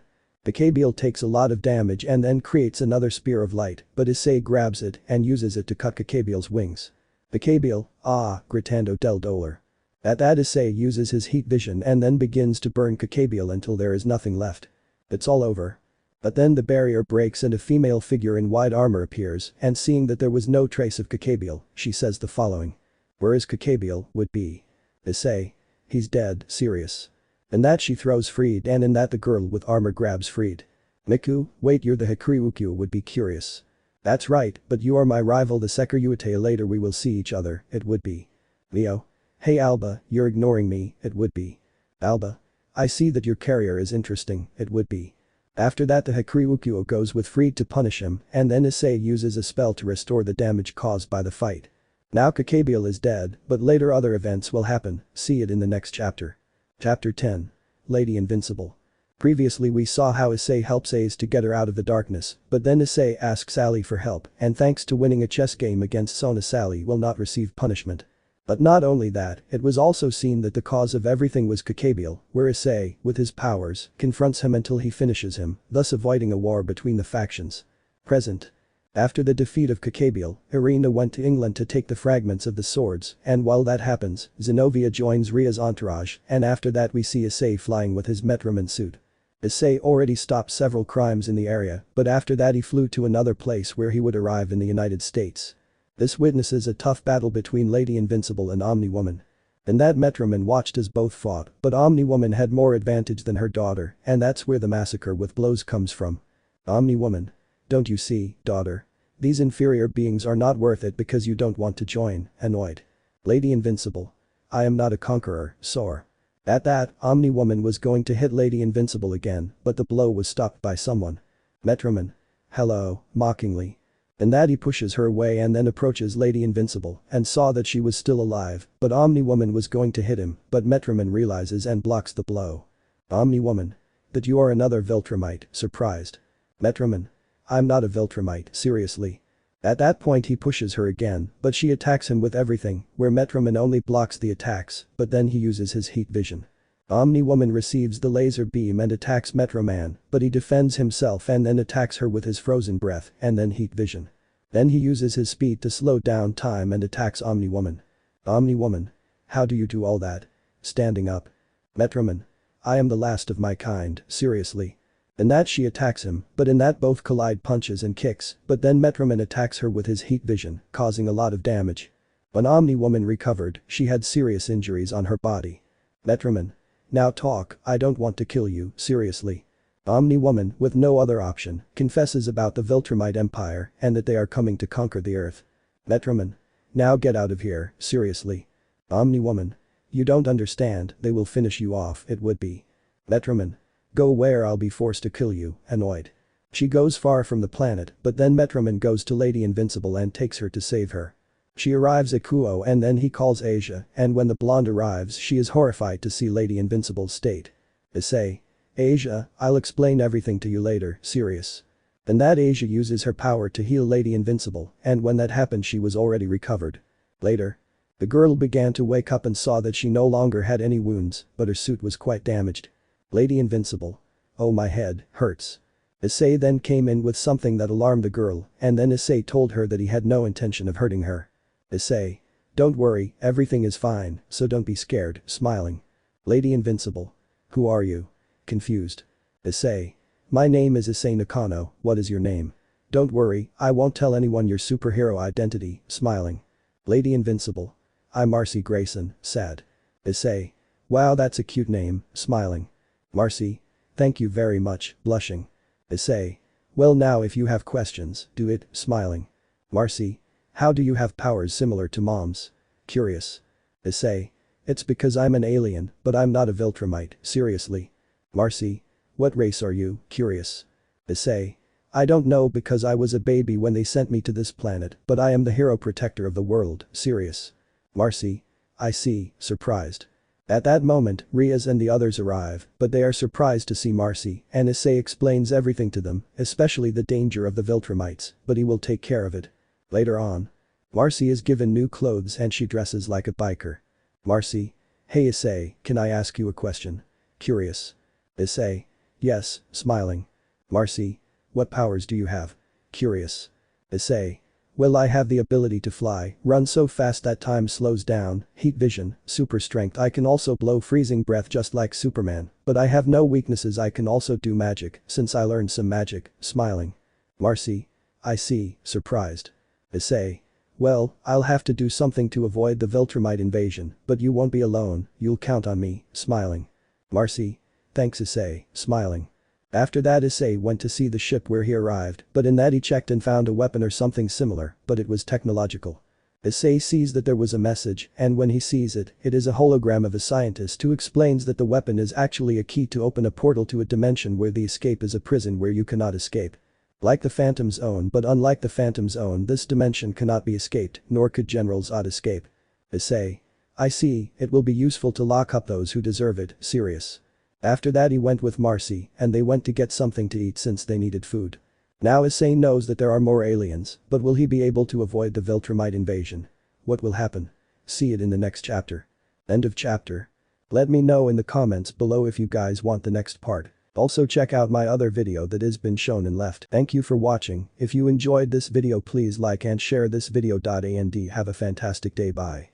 Gabriel takes a lot of damage and then creates another spear of light, but Issei grabs it and uses it to cut Gabriel's wings. Gabriel, gritando del dolor. At that Issei uses his heat vision and then begins to burn Gabriel until there is nothing left. It's all over. But then the barrier breaks and a female figure in white armor appears and seeing that there was no trace of Gabriel, she says the following. Where is Gabriel, would be. Issei. He's dead, serious. And that she throws Freed and in that the girl with armor grabs Freed. Miku, wait you're the Sekiryuutei would be curious. That's right, but you are my rival the Sekiryuutei later we will see each other, it would be. Leo. Hey Alba, you're ignoring me, it would be. Alba. I see that your carrier is interesting, it would be. After that the Sekiryuutei goes with Freed to punish him and then Issei uses a spell to restore the damage caused by the fight. Now Gabriel is dead, but later other events will happen, see it in the next chapter. Chapter 10. Lady Invincible. Previously we saw how Issei helps Ace to get her out of the darkness, but then Issei asks Sally for help and thanks to winning a chess game against Sona Sally will not receive punishment. But not only that, it was also seen that the cause of everything was Gabriel, where Issei, with his powers, confronts him until he finishes him, thus avoiding a war between the factions. Present. After the defeat of Gabriel, Irina went to England to take the fragments of the swords and while that happens, Zenobia joins Ria's entourage and after that we see Issei flying with his Metroman suit. Issei already stopped several crimes in the area, but after that he flew to another place where he would arrive in the United States. This witnesses a tough battle between Lady Invincible and Omni-Woman. And that Metroman watched as both fought, but Omni-Woman had more advantage than her daughter and that's where the massacre with blows comes from. Omni-Woman. Don't you see, daughter? These inferior beings are not worth it because you don't want to join, annoyed. Lady Invincible. I am not a conqueror, sore. At that, Omni-Woman was going to hit Lady Invincible again, but the blow was stopped by someone. Metroman. Hello, mockingly. And that he pushes her away and then approaches Lady Invincible and saw that she was still alive, but Omni-Woman was going to hit him, but Metroman realizes and blocks the blow. Omni-Woman. That you are another Viltrumite, surprised. Metroman. I'm not a Viltrumite, seriously. At that point he pushes her again, but she attacks him with everything, where Metroman only blocks the attacks, but then he uses his heat vision. Omni-Woman receives the laser beam and attacks Metroman, but he defends himself and then attacks her with his frozen breath and then heat vision. Then he uses his speed to slow down time and attacks Omni-Woman. Omni-Woman. How do you do all that? Standing up. Metroman. I am the last of my kind, seriously. In that she attacks him, but in that both collide punches and kicks, but then Metroman attacks her with his heat vision, causing a lot of damage. When Omni-Woman recovered, she had serious injuries on her body. Metroman. Now talk, I don't want to kill you, seriously. Omni-Woman, with no other option, confesses about the Viltrumite Empire and that they are coming to conquer the earth. Metroman. Now get out of here, seriously. Omni-Woman. You don't understand, they will finish you off, it would be. Metroman. Go away or I'll be forced to kill you, annoyed. She goes far from the planet, but then Metroman goes to Lady Invincible and takes her to save her. She arrives at Kuoh and then he calls Asia and when the blonde arrives she is horrified to see Lady Invincible's state. Issei. Asia, I'll explain everything to you later, serious. Then that Asia uses her power to heal Lady Invincible and when that happened she was already recovered. Later. The girl began to wake up and saw that she no longer had any wounds, but her suit was quite damaged. Lady Invincible. Oh my head, hurts. Issei then came in with something that alarmed the girl and then Issei told her that he had no intention of hurting her. Issei. Don't worry, everything is fine, so don't be scared, smiling. Lady Invincible. Who are you? Confused. Issei. My name is Issei Nakano, what is your name? Don't worry, I won't tell anyone your superhero identity, smiling. Lady Invincible. I'm Marcy Grayson, sad. Issei. Wow, that's a cute name, smiling. Marcy. Thank you very much, blushing. Issei. Well, now if you have questions, do it, smiling. Marcy. How do you have powers similar to Mom's? Curious. Issei. It's because I'm an alien, but I'm not a Viltrumite, seriously. Marcy. What race are you, curious? Issei. I don't know because I was a baby when they sent me to this planet, but I am the hero protector of the world, serious. Marcy. I see, surprised. At that moment, Rias and the others arrive, but they are surprised to see Marcy, and Issei explains everything to them, especially the danger of the Viltrumites, but he will take care of it. Later on. Marcy is given new clothes and she dresses like a biker. Marcy. Hey Issei, can I ask you a question? Curious. Issei. Yes, smiling. Marcy. What powers do you have? Curious. Issei. Well, I have the ability to fly, run so fast that time slows down, heat vision, super strength. I can also blow freezing breath just like Superman, but I have no weaknesses. I can also do magic, since I learned some magic, smiling. Marcy. I see, surprised. Issei. Well, I'll have to do something to avoid the Viltrumite invasion, but you won't be alone, you'll count on me, smiling. Marcy. Thanks Issei, smiling. After that Issei went to see the ship where he arrived, but in that he checked and found a weapon or something similar, but it was technological. Issei sees that there was a message, and when he sees it, it is a hologram of a scientist who explains that the weapon is actually a key to open a portal to a dimension where the escape is a prison where you cannot escape. Like the Phantom Zone, but unlike the Phantom Zone, this dimension cannot be escaped, nor could General Zod escape. Issei. I see, it will be useful to lock up those who deserve it, serious. After that he went with Marcy, and they went to get something to eat since they needed food. Now Issei knows that there are more aliens, but will he be able to avoid the Viltrumite invasion? What will happen? See it in the next chapter. End of chapter. Let me know in the comments below if you guys want the next part. Also check out my other video that has been shown and left. Thank you for watching. If you enjoyed this video please like and share this video. And have a fantastic day. Bye.